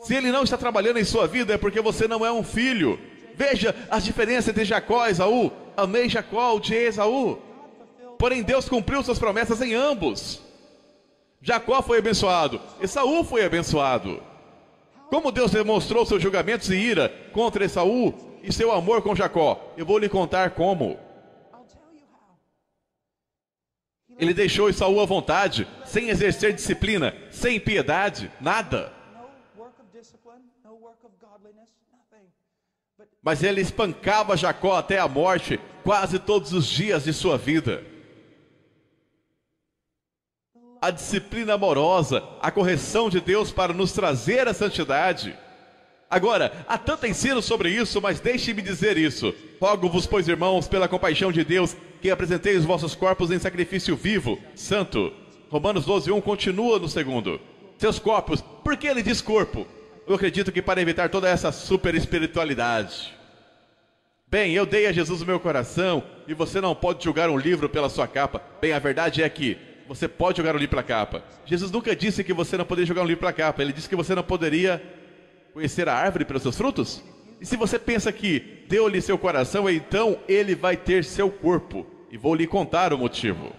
Se Ele não está trabalhando em sua vida, é porque você não é um filho. Veja as diferenças entre Jacó e Esaú. Amei Jacó, odiei Esaú. Porém Deus cumpriu suas promessas em ambos. Jacó foi abençoado, Esaú foi abençoado. Como Deus demonstrou seus julgamentos e ira contra Esaú e seu amor com Jacó? Eu vou lhe contar como. Ele deixou Esaú à vontade, sem exercer disciplina, sem piedade, nada. Mas ele espancava Jacó até a morte, quase todos os dias de sua vida. A disciplina amorosa, a correção de Deus para nos trazer a santidade. Agora, há tanto ensino sobre isso, mas deixe-me dizer isso. Rogo-vos, pois, irmãos, pela compaixão de Deus, que apresentei os vossos corpos em sacrifício vivo, santo. Romanos 12:1 continua no 2. Seus corpos. Por que ele diz corpo? Eu acredito que para evitar toda essa super espiritualidade. Bem, eu dei a Jesus o meu coração e você não pode julgar um livro pela sua capa. Bem, a verdade é que você pode julgar um livro pela capa. Jesus nunca disse que você não poderia julgar um livro pela capa. Ele disse que você não poderia conhecer a árvore pelos seus frutos. E se você pensa que deu-lhe seu coração, então ele vai ter seu corpo. E vou lhe contar o motivo.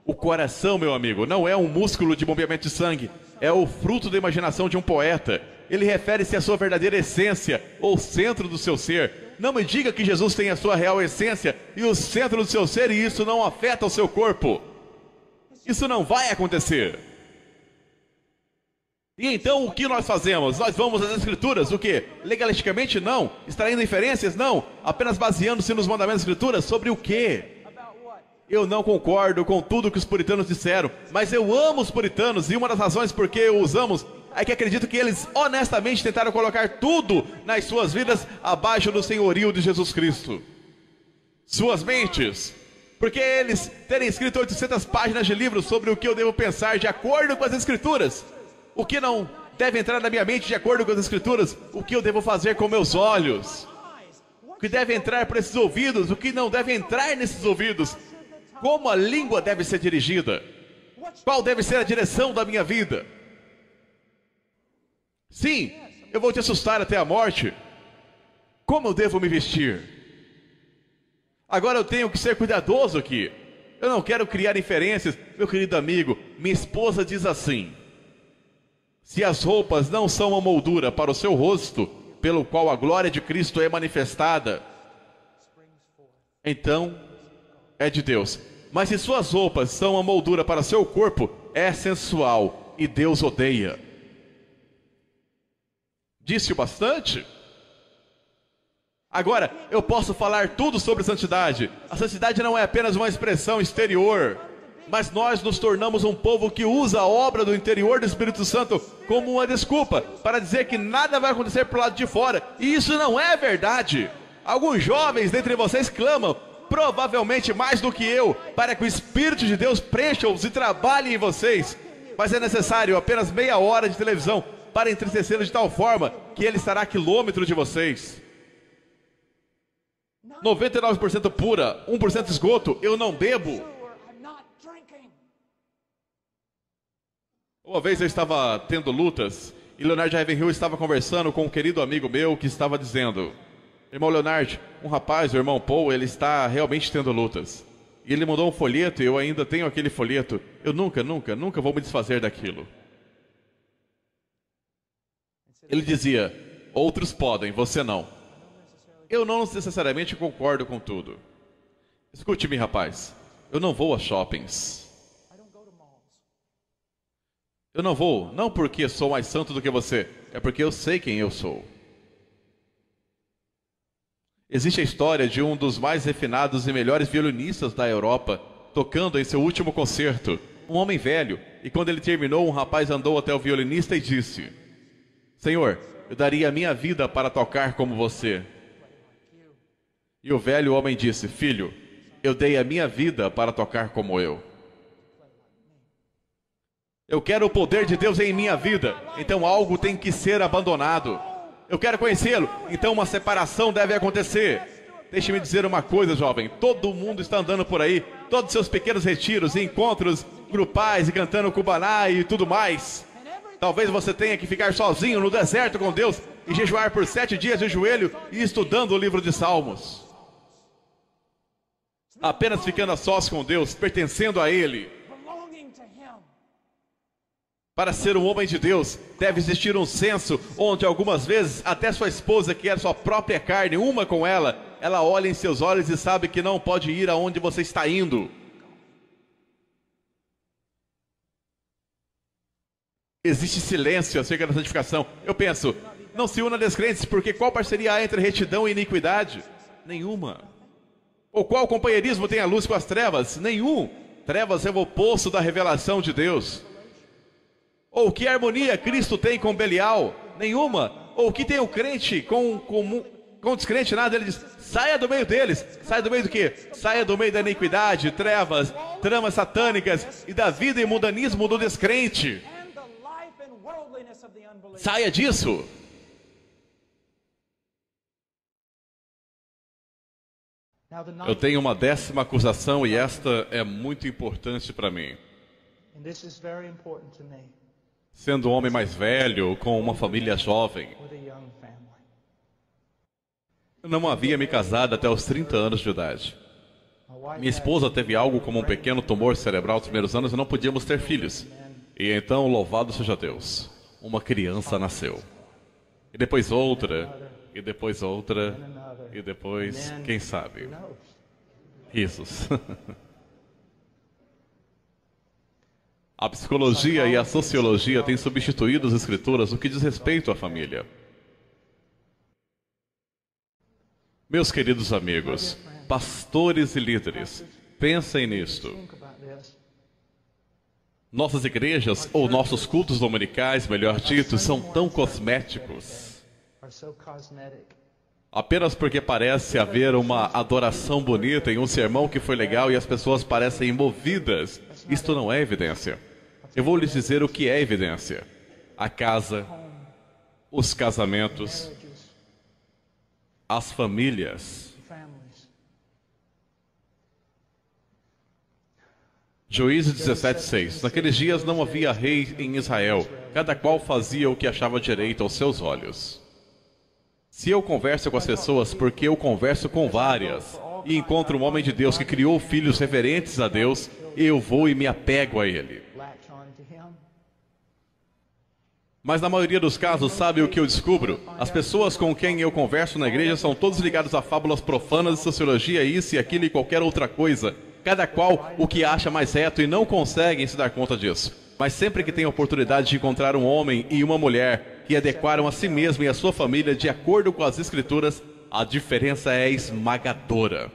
O coração, meu amigo, não é um músculo de bombeamento de sangue. É o fruto da imaginação de um poeta. ele refere-se à sua verdadeira essência, ou centro do seu ser. Não me diga que Jesus tem a sua real essência e o centro do seu ser, e isso não afeta o seu corpo. Isso não vai acontecer. E então o que nós fazemos? Nós vamos às Escrituras, o quê? Legalisticamente não, extraindo inferências não, apenas baseando-se nos mandamentos das Escrituras, sobre o quê? Eu não concordo com tudo que os puritanos disseram, mas eu amo os puritanos, e uma das razões por que eu os amo é que acredito que eles honestamente tentaram colocar tudo nas suas vidas abaixo do senhorio de Jesus Cristo. Suas mentes. Porque eles terem escrito 800 páginas de livros sobre o que eu devo pensar de acordo com as Escrituras. O que não deve entrar na minha mente de acordo com as Escrituras. O que eu devo fazer com meus olhos. O que deve entrar por esses ouvidos. O que não deve entrar nesses ouvidos. Como a língua deve ser dirigida? Qual deve ser a direção da minha vida? Sim, eu vou te assustar até a morte. Como eu devo me vestir? Agora eu tenho que ser cuidadoso aqui. Eu não quero criar inferências. Meu querido amigo, minha esposa diz assim: se as roupas não são uma moldura para o seu rosto, pelo qual a glória de Cristo é manifestada, então é de Deus. Mas se suas roupas são uma moldura para seu corpo, é sensual e Deus odeia. Disse o bastante? Agora, eu posso falar tudo sobre santidade. A santidade não é apenas uma expressão exterior, mas nós nos tornamos um povo que usa a obra do interior do Espírito Santo como uma desculpa para dizer que nada vai acontecer pro lado de fora. E isso não é verdade. Alguns jovens dentre vocês clamam, provavelmente mais do que eu, para que o Espírito de Deus preencha-os e trabalhe em vocês. Mas é necessário apenas meia hora de televisão para entristecê-lo de tal forma que ele estará a quilômetro de vocês. 99% pura, 1% esgoto, eu não bebo. Uma vez eu estava tendo lutas e Leonard Ravenhill estava conversando com um querido amigo meu que estava dizendo: irmão Leonard, um rapaz, o irmão Paul, ele está realmente tendo lutas. E ele mandou um folheto e eu ainda tenho aquele folheto. Eu nunca vou me desfazer daquilo. Ele dizia: outros podem, você não. Eu não necessariamente concordo com tudo. Escute-me, rapaz. Eu não vou a shoppings. Eu não vou, não porque sou mais santo do que você, é porque eu sei quem eu sou. Existe a história de um dos mais refinados e melhores violinistas da Europa, tocando em seu último concerto, um homem velho, e quando ele terminou, um rapaz andou até o violinista e disse: Senhor, eu daria a minha vida para tocar como você. E o velho homem disse: filho, eu dei a minha vida para tocar como eu. Eu quero o poder de Deus em minha vida, então algo tem que ser abandonado. Eu quero conhecê-lo, então uma separação deve acontecer. Deixe-me dizer uma coisa, jovem, todo mundo está andando por aí, todos os seus pequenos retiros e encontros grupais e cantando cubaná e tudo mais. Talvez você tenha que ficar sozinho no deserto com Deus e jejuar por 7 dias de joelho e estudando o livro de Salmos. Apenas ficando a sós com Deus, pertencendo a Ele. Para ser um homem de Deus, deve existir um senso onde algumas vezes até sua esposa, que é sua própria carne, uma com ela, ela olha em seus olhos e sabe que não pode ir aonde você está indo. Existe silêncio acerca da santificação. Eu penso, não se una a descrentes, porque qual parceria há entre retidão e iniquidade? Nenhuma. Ou qual companheirismo tem a luz com as trevas? Nenhum. Trevas é o oposto da revelação de Deus. Ou que harmonia Cristo tem com Belial? Nenhuma. Ou que tem o crente com o descrente? Nada. Ele diz, saia do meio deles. Saia do meio do quê? Saia do meio da iniquidade, trevas, tramas satânicas e da vida e mundanismo do descrente. Saia disso. Eu tenho uma 10ª acusação e esta é muito importante para mim. Sendo um homem mais velho, com uma família jovem, eu não havia me casado até os 30 anos de idade. Minha esposa teve algo como um pequeno tumor cerebral nos primeiros anos e não podíamos ter filhos. E então, louvado seja Deus, uma criança nasceu. e depois outra, e depois outra, e depois, quem sabe, risos. A psicologia e a sociologia têm substituído as escrituras no que diz respeito à família. Meus queridos amigos, pastores e líderes, pensem nisto. Nossas igrejas, ou nossos cultos dominicais, melhor dito, são tão cosméticos. Apenas porque parece haver uma adoração bonita em um sermão que foi legal e as pessoas parecem envolvidas, isto não é evidência. Eu vou lhes dizer o que é evidência. A casa, os casamentos, as famílias. Juízes 17:6. Naqueles dias não havia rei em Israel, cada qual fazia o que achava direito aos seus olhos. Se eu converso com as pessoas, porque eu converso com várias, e encontro um homem de Deus que criou filhos reverentes a Deus, eu vou e me apego a ele. Mas na maioria dos casos, sabe o que eu descubro? As pessoas com quem eu converso na igreja são todos ligados a fábulas profanas, sociologia, isso e aquilo e qualquer outra coisa. Cada qual o que acha mais reto e não conseguem se dar conta disso. Mas sempre que tem a oportunidade de encontrar um homem e uma mulher que adequaram a si mesmo e a sua família de acordo com as escrituras, a diferença é esmagadora.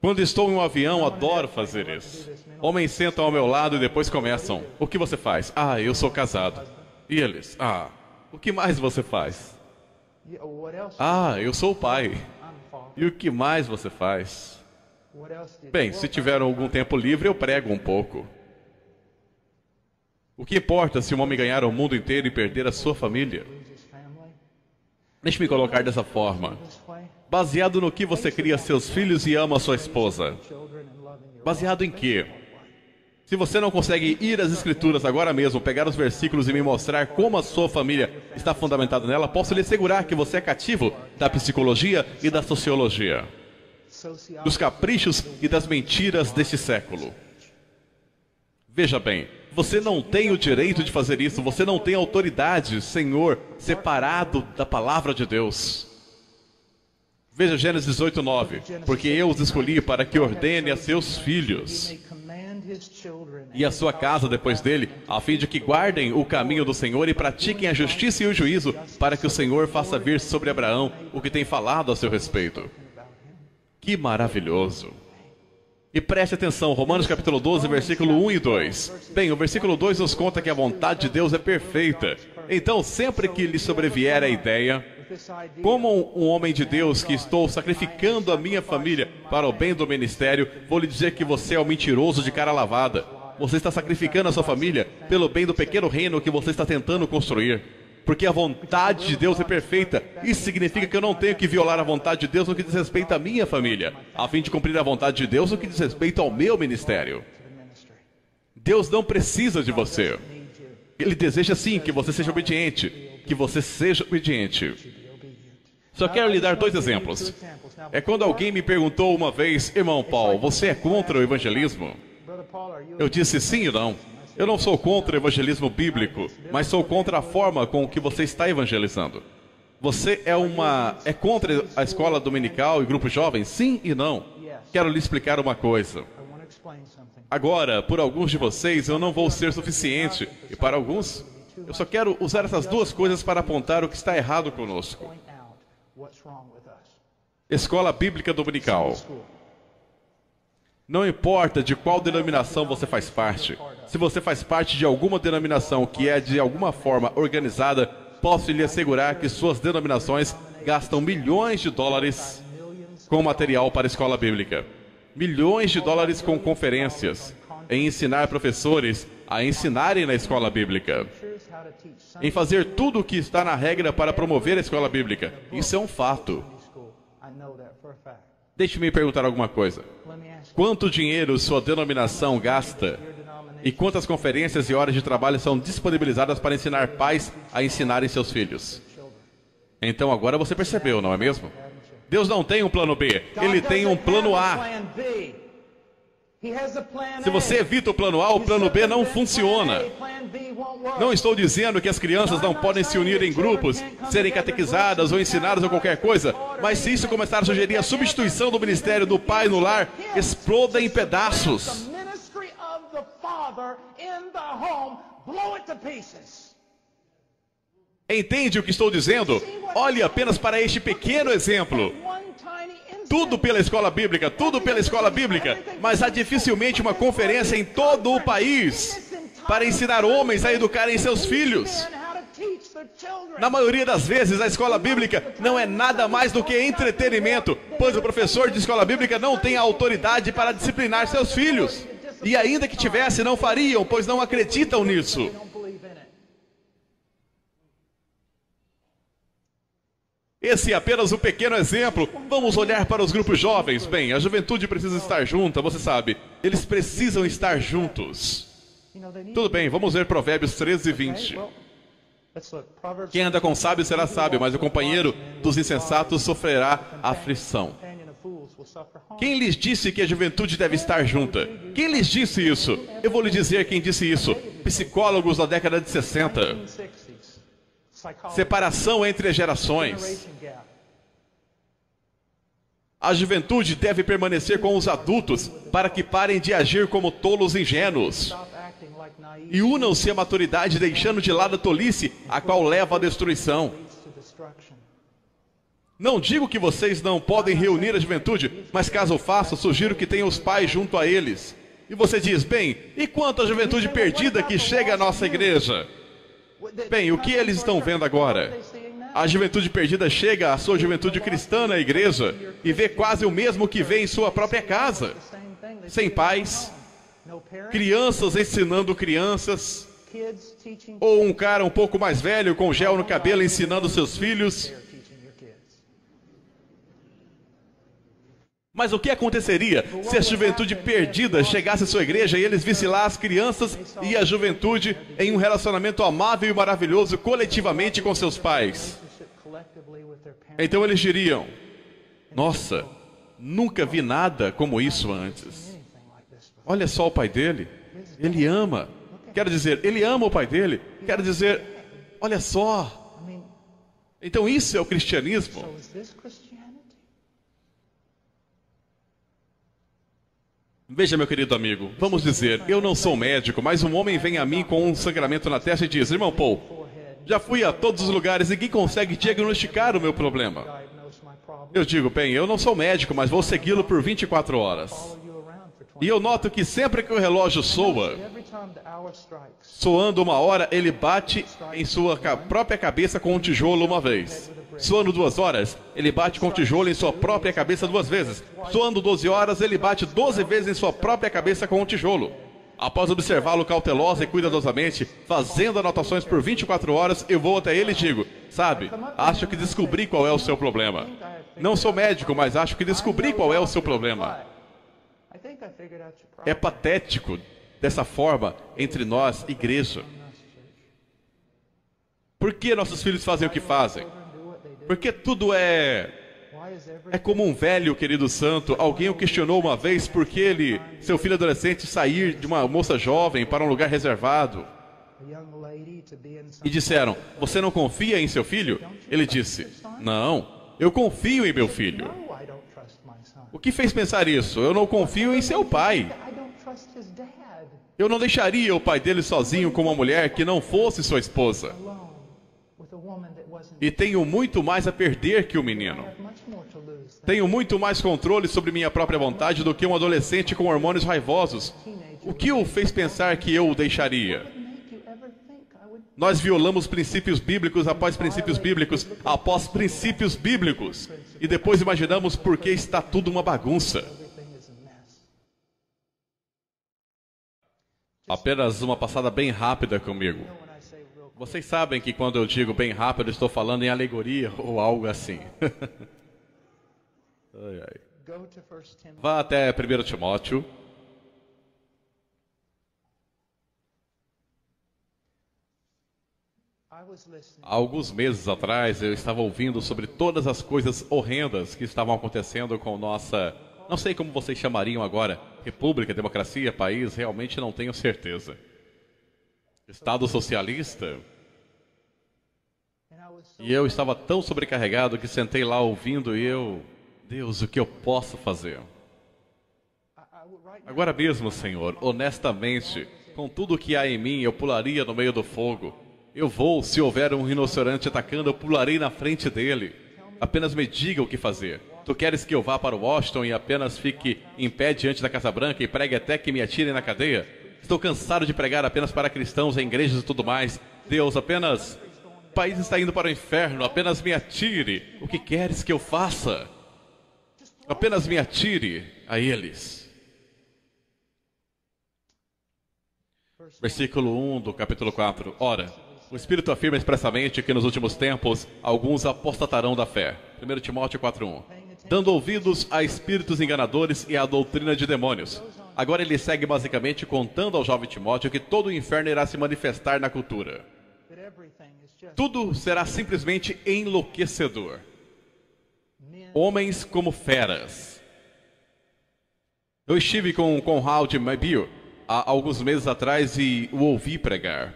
Quando estou em um avião, adoro fazer isso. Homens sentam ao meu lado e depois começam. O que você faz? Ah, eu sou casado. E eles? Ah, o que mais você faz? Ah, eu sou o pai. E o que mais você faz? Bem, se tiver algum tempo livre, eu prego um pouco. O que importa se um homem ganhar o mundo inteiro e perder a sua família? Deixe-me colocar dessa forma. Baseado no que você cria seus filhos e ama sua esposa? Baseado em quê? Se você não consegue ir às escrituras agora mesmo, pegar os versículos e me mostrar como a sua família está fundamentada nela, posso lhe assegurar que você é cativo da psicologia e da sociologia, dos caprichos e das mentiras deste século. Veja bem, você não tem o direito de fazer isso, você não tem autoridade, Senhor, separado da palavra de Deus. Veja Gênesis 8:9, porque eu os escolhi para que ordene a seus filhos e a sua casa depois dele, a fim de que guardem o caminho do Senhor e pratiquem a justiça e o juízo, para que o Senhor faça vir sobre Abraão o que tem falado a seu respeito. Que maravilhoso! E preste atenção, Romanos capítulo 12, versículo 1 e 2. Bem, o versículo 2 nos conta que a vontade de Deus é perfeita. Então, sempre que lhe sobrevier a ideia, como um homem de Deus que estou sacrificando a minha família para o bem do ministério, vou lhe dizer que você é um mentiroso de cara lavada. Você está sacrificando a sua família pelo bem do pequeno reino que você está tentando construir. Porque a vontade de Deus é perfeita. Isso significa que eu não tenho que violar a vontade de Deus no que diz respeito à minha família, a fim de cumprir a vontade de Deus no que diz respeito ao meu ministério. Deus não precisa de você. Ele deseja sim que você seja obediente. Que você seja obediente. Só quero lhe dar 2 exemplos. É quando alguém me perguntou uma vez, irmão Paul, você é contra o evangelismo? Eu disse sim e não. Eu não sou contra o evangelismo bíblico, mas sou contra a forma com que você está evangelizando. Você é contra a escola dominical e grupo jovem? Sim e não. Quero lhe explicar uma coisa. Agora, por alguns de vocês, eu não vou ser suficiente. E para alguns, eu só quero usar essas 2 coisas para apontar o que está errado conosco. Escola Bíblica Dominical. Não importa de qual denominação você faz parte. Se você faz parte de alguma denominação que é de alguma forma organizada, posso lhe assegurar que suas denominações gastam milhões de dólares com material para a escola bíblica. Milhões de dólares com conferências, em ensinar professores a ensinarem na escola bíblica, em fazer tudo o que está na regra para promover a escola bíblica. Isso é um fato. Deixe-me perguntar alguma coisa. Quanto dinheiro sua denominação gasta e quantas conferências e horas de trabalho são disponibilizadas para ensinar pais a ensinarem seus filhos? Então agora você percebeu, não é mesmo? Deus não tem um plano B, Ele tem um plano A. Se você evita o plano A, o plano B não funciona. Não estou dizendo que as crianças não podem se unir em grupos, serem catequizadas ou ensinadas ou qualquer coisa, mas se isso começar a sugerir a substituição do ministério do pai no lar, exploda em pedaços. Entende o que estou dizendo? Olhe apenas para este pequeno exemplo. Tudo pela escola bíblica, tudo pela escola bíblica, mas há dificilmente uma conferência em todo o país para ensinar homens a educarem seus filhos. Na maioria das vezes, a escola bíblica não é nada mais do que entretenimento, pois o professor de escola bíblica não tem a autoridade para disciplinar seus filhos. E ainda que tivesse, não fariam, pois não acreditam nisso. Esse é apenas um pequeno exemplo. Vamos olhar para os grupos jovens. Bem, a juventude precisa estar junta, você sabe. Eles precisam estar juntos. Tudo bem, vamos ver Provérbios 13 e 20. Quem anda com sábio será sábio, mas o companheiro dos insensatos sofrerá aflição. Quem lhes disse que a juventude deve estar junta? Quem lhes disse isso? Eu vou lhe dizer quem disse isso. Psicólogos da década de 60. Separação entre as gerações. A juventude deve permanecer com os adultos para que parem de agir como tolos ingênuos. E unam-se à maturidade, deixando de lado a tolice, a qual leva à destruição. Não digo que vocês não podem reunir a juventude, mas caso o façam, sugiro que tenham os pais junto a eles. E você diz, bem, e quanto à juventude perdida que chega à nossa igreja? Bem, o que eles estão vendo agora? A juventude perdida chega à sua juventude cristã na igreja e vê quase o mesmo que vê em sua própria casa. Sem pais, crianças ensinando crianças, ou um cara um pouco mais velho com gel no cabelo ensinando seus filhos. Mas o que aconteceria se a juventude perdida chegasse à sua igreja e eles vissem lá as crianças e a juventude em um relacionamento amável e maravilhoso coletivamente com seus pais? Então eles diriam, nossa, nunca vi nada como isso antes. Olha só o pai dele, ele ama. Quero dizer, ele ama o pai dele. Quero dizer, olha só. Então isso é o cristianismo. Veja, meu querido amigo, vamos dizer, eu não sou médico, mas um homem vem a mim com um sangramento na testa e diz, irmão Paul, já fui a todos os lugares e ninguém consegue diagnosticar o meu problema. Eu digo, bem, eu não sou médico, mas vou segui-lo por 24 horas. E eu noto que sempre que o relógio soa, soando 1 hora, ele bate em sua própria cabeça com um tijolo uma vez. Soando 2 horas, ele bate com o tijolo em sua própria cabeça 2 vezes. Soando 12 horas, ele bate 12 vezes em sua própria cabeça com o tijolo. Após observá-lo cautelosa e cuidadosamente, fazendo anotações por 24 horas, eu vou até ele e digo, sabe, acho que descobri qual é o seu problema. Não sou médico, mas acho que descobri qual é o seu problema. É patético dessa forma entre nós, igreja. Por que nossos filhos fazem o que fazem? Porque tudo é como um velho, querido santo. Alguém o questionou uma vez por que seu filho adolescente sair de uma moça jovem para um lugar reservado. E disseram, você não confia em seu filho? Ele disse, não, eu confio em meu filho. O que fez pensar isso? Eu não confio em seu pai. Eu não deixaria o pai dele sozinho com uma mulher que não fosse sua esposa. E tenho muito mais a perder que o menino. Tenho muito mais controle sobre minha própria vontade do que um adolescente com hormônios raivosos. O que o fez pensar que eu o deixaria? Nós violamos princípios bíblicos após princípios bíblicos, após princípios bíblicos. E depois imaginamos por que está tudo uma bagunça. Apenas uma passada bem rápida comigo. Vocês sabem que quando eu digo bem rápido, estou falando em alegoria ou algo assim. Ai, ai. Vá até 1 Timóteo. Há alguns meses atrás, eu estava ouvindo sobre todas as coisas horrendas que estavam acontecendo com nossa Não sei como vocês chamariam agora. República, democracia, país, realmente não tenho certeza. Estado socialista? E eu estava tão sobrecarregado que sentei lá ouvindo e Deus, o que eu posso fazer? Agora mesmo, Senhor, honestamente, com tudo que há em mim, eu pularia no meio do fogo. Eu vou, se houver um rinoceronte atacando, eu pularei na frente dele. Apenas me diga o que fazer. Tu queres que eu vá para Washington e apenas fique em pé diante da Casa Branca e pregue até que me atirem na cadeia? Estou cansado de pregar apenas para cristãos em igrejas e tudo mais. Deus, apenas... O país está indo para o inferno, apenas me atire. O que queres que eu faça? Apenas me atire a eles. Versículo 1 do capítulo 4. Ora, o Espírito afirma expressamente que nos últimos tempos alguns apostatarão da fé. 1 Timóteo 4:1. Dando ouvidos a espíritos enganadores e à doutrina de demônios. Agora ele segue basicamente contando ao jovem Timóteo que todo o inferno irá se manifestar na cultura. Tudo será simplesmente enlouquecedor. Homens como feras. Eu estive com Conrad Mabille há alguns meses atrás e o ouvi pregar.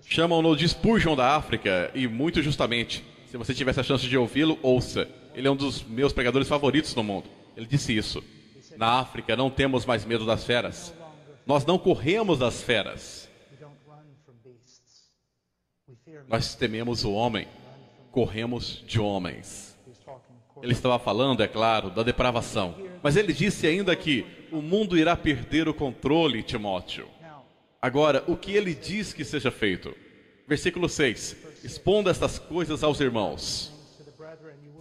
Chamam-no de Spurgeon da África e muito justamente. Se você tivesse a chance de ouvi-lo, ouça. Ele é um dos meus pregadores favoritos no mundo. Ele disse isso. Na África não temos mais medo das feras. Nós não corremos das feras. Nós tememos o homem. Corremos de homens. Ele estava falando, é claro, da depravação. Mas ele disse ainda que o mundo irá perder o controle, Timóteo. Agora, o que ele diz que seja feito? Versículo 6. Expondo estas coisas aos irmãos.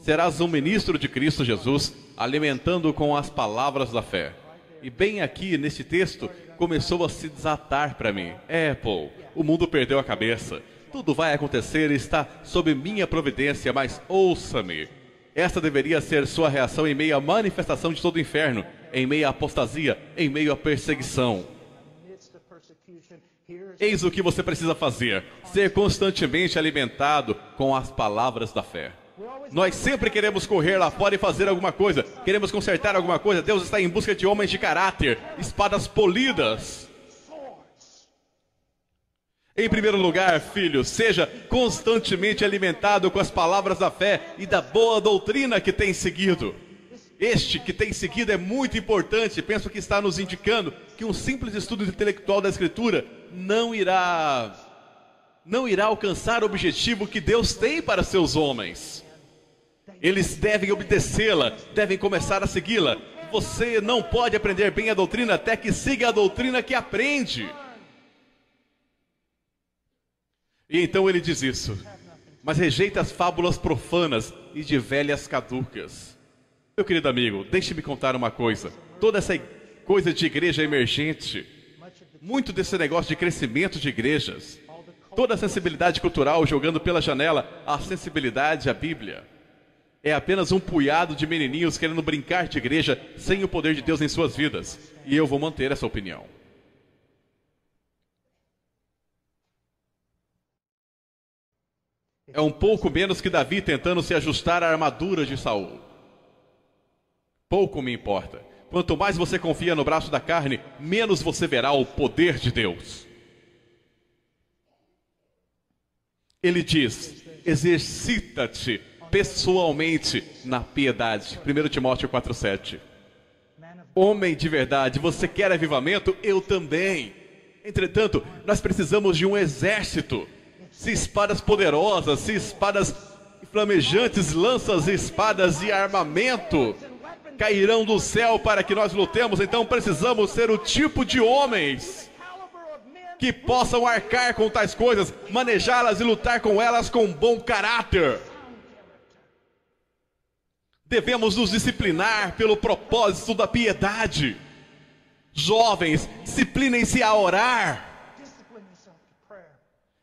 Serás um ministro de Cristo Jesus, alimentando com as palavras da fé. E bem aqui, neste texto, começou a se desatar para mim. Paul, o mundo perdeu a cabeça. Tudo vai acontecer e está sob minha providência, mas ouça-me. Esta deveria ser sua reação em meio à manifestação de todo o inferno, em meio à apostasia, em meio à perseguição. Eis o que você precisa fazer: ser constantemente alimentado com as palavras da fé. Nós sempre queremos correr lá fora e fazer alguma coisa. Queremos consertar alguma coisa. Deus está em busca de homens de caráter, espadas polidas. Em primeiro lugar, filho, seja constantemente alimentado com as palavras da fé e da boa doutrina que tem seguido. Este que tem seguido é muito importante. Penso que está nos indicando que um simples estudo intelectual da Escritura não irá alcançar o objetivo que Deus tem para seus homens. Eles devem obedecê-la, devem começar a segui-la. Você não pode aprender bem a doutrina até que siga a doutrina que aprende. E então ele diz isso. Mas rejeita as fábulas profanas e de velhas caducas. Meu querido amigo, deixe-me contar uma coisa. Toda essa coisa de igreja emergente, muito desse negócio de crescimento de igrejas, toda a sensibilidade cultural jogando pela janela a sensibilidade à Bíblia, é apenas um punhado de menininhos querendo brincar de igreja sem o poder de Deus em suas vidas. E eu vou manter essa opinião. É um pouco menos que Davi tentando se ajustar à armadura de Saul. Pouco me importa. Quanto mais você confia no braço da carne, menos você verá o poder de Deus. Ele diz: exercita-te pessoalmente na piedade. 1 Timóteo 4:7. Homem de verdade, você quer avivamento? Eu também. Entretanto, nós precisamos de um exército. Se espadas poderosas, se espadas flamejantes, lanças e espadas e armamento cairão do céu para que nós lutemos, então precisamos ser o tipo de homens que possam arcar com tais coisas, manejá-las e lutar com elas com bom caráter. Devemos nos disciplinar pelo propósito da piedade. Jovens, disciplinem-se a orar.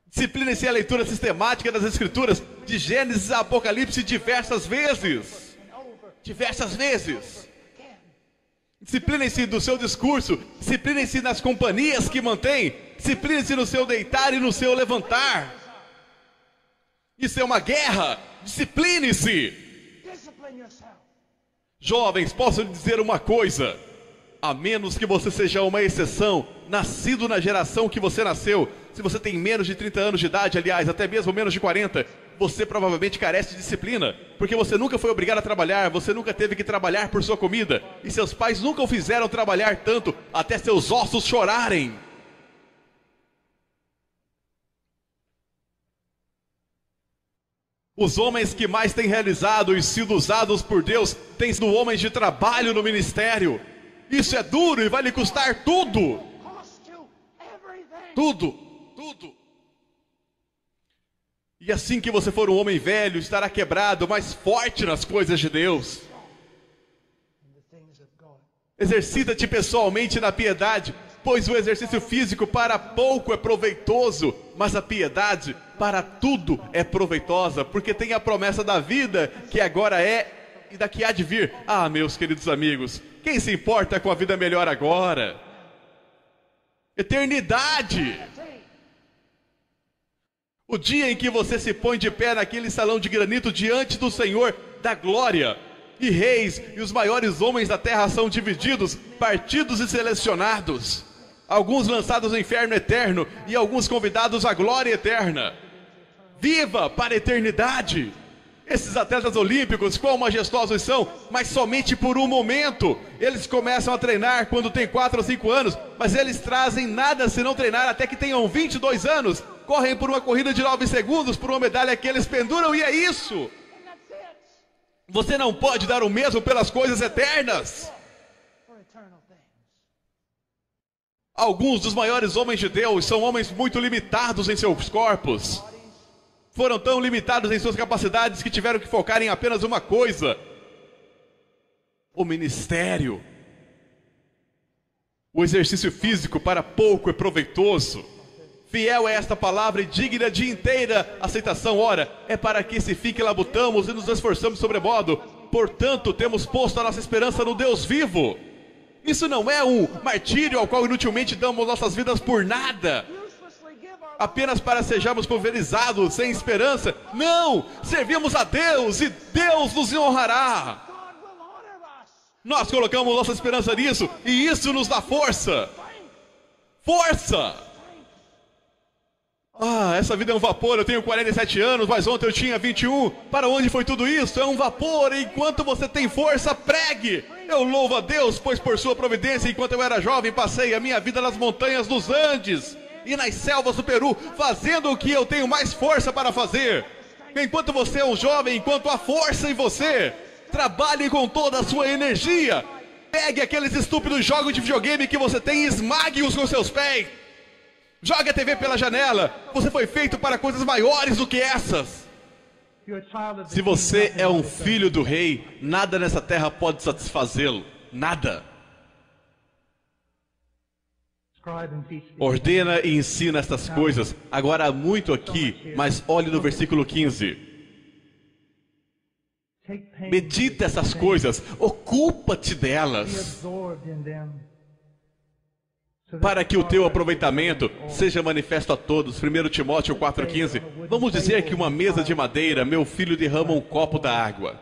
Disciplinem-se a leitura sistemática das Escrituras, de Gênesis a Apocalipse, diversas vezes. Diversas vezes. Disciplinem-se do seu discurso, disciplinem-se nas companhias que mantém, disciplinem-se no seu deitar e no seu levantar. Isso é uma guerra. Discipline-se. Jovens, posso lhe dizer uma coisa: a menos que você seja uma exceção, nascido na geração que você nasceu, se você tem menos de 30 anos de idade, aliás, até mesmo menos de 40, você provavelmente carece de disciplina, porque você nunca foi obrigado a trabalhar, você nunca teve que trabalhar por sua comida, e seus pais nunca o fizeram trabalhar tanto até seus ossos chorarem. Os homens que mais têm realizado e sido usados por Deus têm sido homens de trabalho no ministério. Isso é duro e vai lhe custar tudo. Tudo, tudo. E assim que você for um homem velho, estará quebrado, mas forte nas coisas de Deus. Exercita-te pessoalmente na piedade, pois o exercício físico para pouco é proveitoso, mas a piedade para tudo é proveitosa, porque tem a promessa da vida que agora é e daqui há de vir. Ah, meus queridos amigos, quem se importa com a vida melhor agora? Eternidade! O dia em que você se põe de pé naquele salão de granito diante do Senhor da glória, e reis e os maiores homens da terra são divididos, partidos e selecionados, alguns lançados no inferno eterno e alguns convidados à glória eterna. Viva para a eternidade! Esses atletas olímpicos, quão majestosos são, mas somente por um momento. Eles começam a treinar quando têm 4 ou 5 anos, mas eles trazem nada se não treinar até que tenham 22 anos. Correm por uma corrida de 9 segundos, por uma medalha que eles penduram, e é isso. Você não pode dar o mesmo pelas coisas eternas. Alguns dos maiores homens de Deus são homens muito limitados em seus corpos. Foram tão limitados em suas capacidades que tiveram que focar em apenas uma coisa: o ministério. O exercício físico para pouco é proveitoso. Fiel é esta palavra e digna de inteira aceitação. Ora, é para que se fique labutamos e nos esforçamos sobremodo. Portanto, temos posto a nossa esperança no Deus vivo. Isso não é um martírio ao qual inutilmente damos nossas vidas por nada, apenas para sejamos pulverizados sem esperança. Não! Servimos a Deus e Deus nos honrará. Nós colocamos nossa esperança nisso e isso nos dá força. Força! Ah, essa vida é um vapor. Eu tenho 47 anos, mas ontem eu tinha 21. Para onde foi tudo isso? É um vapor. E enquanto você tem força, pregue. Eu louvo a Deus, pois por sua providência, enquanto eu era jovem, passei a minha vida nas montanhas dos Andes e nas selvas do Peru, fazendo o que eu tenho mais força para fazer. Enquanto você é um jovem, enquanto há força em você, trabalhe com toda a sua energia. Pegue aqueles estúpidos jogos de videogame que você tem e esmague-os com seus pés. Jogue a TV pela janela. Você foi feito para coisas maiores do que essas. Se você é um filho do rei, nada nessa terra pode satisfazê-lo. Nada. Ordena e ensina estas coisas. Agora há muito aqui, mas olhe no versículo 15. Medita essas coisas, ocupa-te delas, para que o teu aproveitamento seja manifesto a todos. 1 Timóteo 4,15. Vamos dizer que uma mesa de madeira, meu filho derrama um copo da água.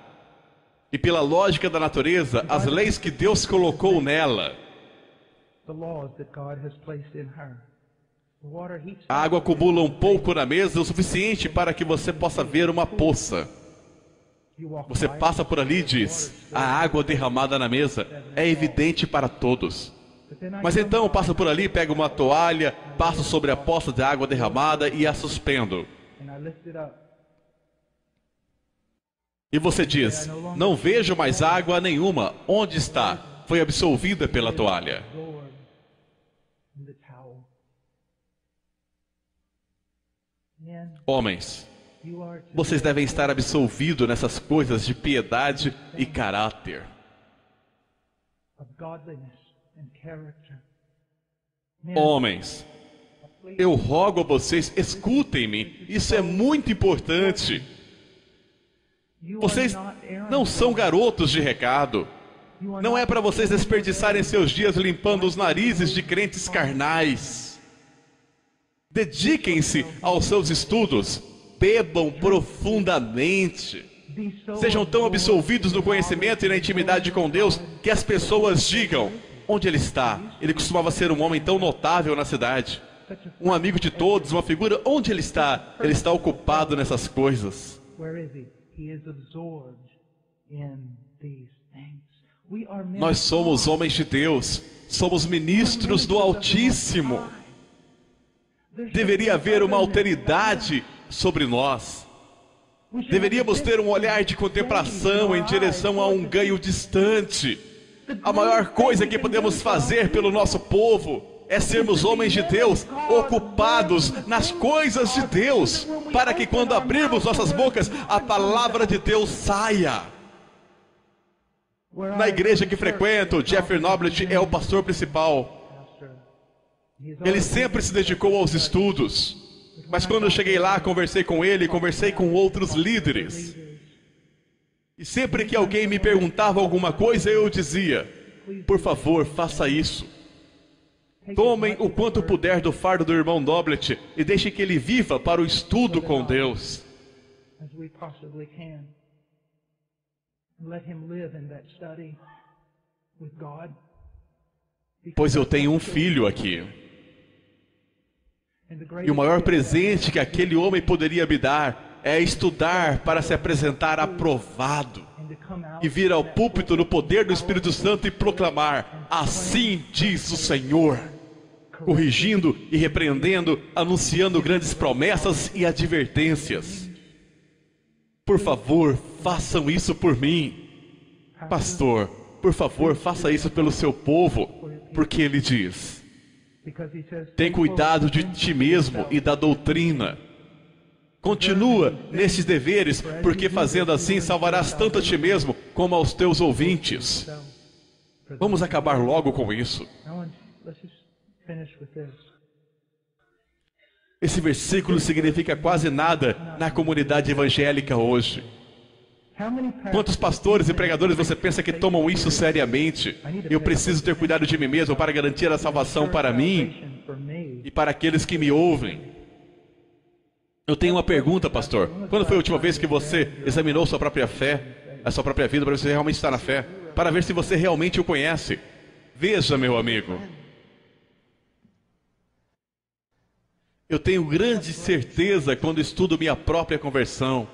E pela lógica da natureza, as leis que Deus colocou nela, a água acumula um pouco na mesa, o suficiente para que você possa ver uma poça. Você passa por ali e diz: a água derramada na mesa é evidente para todos. Mas então passo por ali, pego uma toalha, passo sobre a poça de água derramada e a suspendo. E você diz: não vejo mais água nenhuma. Onde está? Foi absolvida pela toalha. Homens, vocês devem estar absolvidos nessas coisas de piedade e caráter. Homens, eu rogo a vocês, escutem-me, isso é muito importante. Vocês não são garotos de recado. Não é para vocês desperdiçarem seus dias limpando os narizes de crentes carnais. Dediquem-se aos seus estudos, bebam profundamente. Sejam tão absolvidos no conhecimento e na intimidade com Deus que as pessoas digam: onde ele está? Ele costumava ser um homem tão notável na cidade, um amigo de todos, uma figura. Onde ele está? Ele está ocupado nessas coisas. Nós somos homens de Deus, somos ministros do Altíssimo. Deveria haver uma alteridade sobre nós. Deveríamos ter um olhar de contemplação em direção a um ganho distante. A maior coisa que podemos fazer pelo nosso povo é sermos homens de Deus, ocupados nas coisas de Deus, para que quando abrirmos nossas bocas, a palavra de Deus saia. Na igreja que frequento, Jeffrey Noblet é o pastor principal. Ele sempre se dedicou aos estudos. Mas quando eu cheguei lá, conversei com ele, conversei com outros líderes. E sempre que alguém me perguntava alguma coisa, eu dizia: por favor, faça isso. Tomem o quanto puder do fardo do irmão Noblet e deixem que ele viva para o estudo com Deus. Pois eu tenho um filho aqui. E o maior presente que aquele homem poderia me dar é estudar para se apresentar aprovado e vir ao púlpito no poder do Espírito Santo e proclamar: assim diz o Senhor, corrigindo e repreendendo, anunciando grandes promessas e advertências. Por favor, façam isso por mim. Pastor, por favor, faça isso pelo seu povo, porque ele diz: tem cuidado de ti mesmo e da doutrina. Continua nesses deveres, porque fazendo assim salvarás tanto a ti mesmo como aos teus ouvintes. Vamos acabar logo com isso. Esse versículo significa quase nada na comunidade evangélica hoje. Quantos pastores e pregadores você pensa que tomam isso seriamente? Eu preciso ter cuidado de mim mesmo para garantir a salvação para mim e para aqueles que me ouvem. Eu tenho uma pergunta, pastor. Quando foi a última vez que você examinou sua própria fé, a sua própria vida, para ver se você realmente está na fé? Para ver se você realmente o conhece? Veja, meu amigo. Eu tenho grande certeza quando estudo minha própria conversão.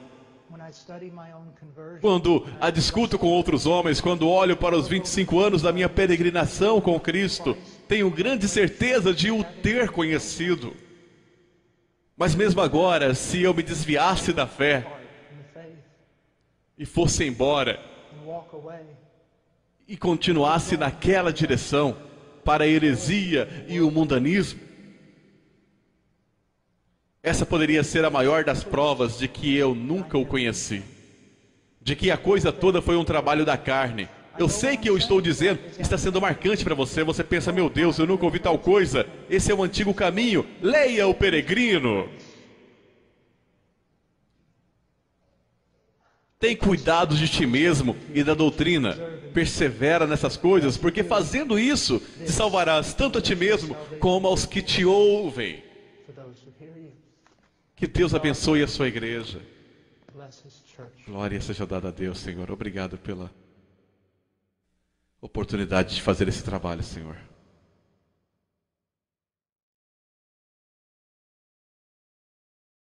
Quando a discuto com outros homens, quando olho para os 25 anos da minha peregrinação com Cristo, tenho grande certeza de o ter conhecido. Mas mesmo agora, se eu me desviasse da fé e fosse embora e continuasse naquela direção para a heresia e o mundanismo, essa poderia ser a maior das provas de que eu nunca o conheci, de que a coisa toda foi um trabalho da carne. Eu sei que eu estou dizendo, está sendo marcante para você. Você pensa: meu Deus, eu nunca ouvi tal coisa. Esse é o antigo caminho. Leia o Peregrino. Tem cuidado de ti mesmo e da doutrina. Persevera nessas coisas, porque fazendo isso, te salvarás tanto a ti mesmo como aos que te ouvem. Que Deus abençoe a sua igreja. Glória seja dada a Deus, Senhor. Obrigado pela oportunidade de fazer esse trabalho, Senhor.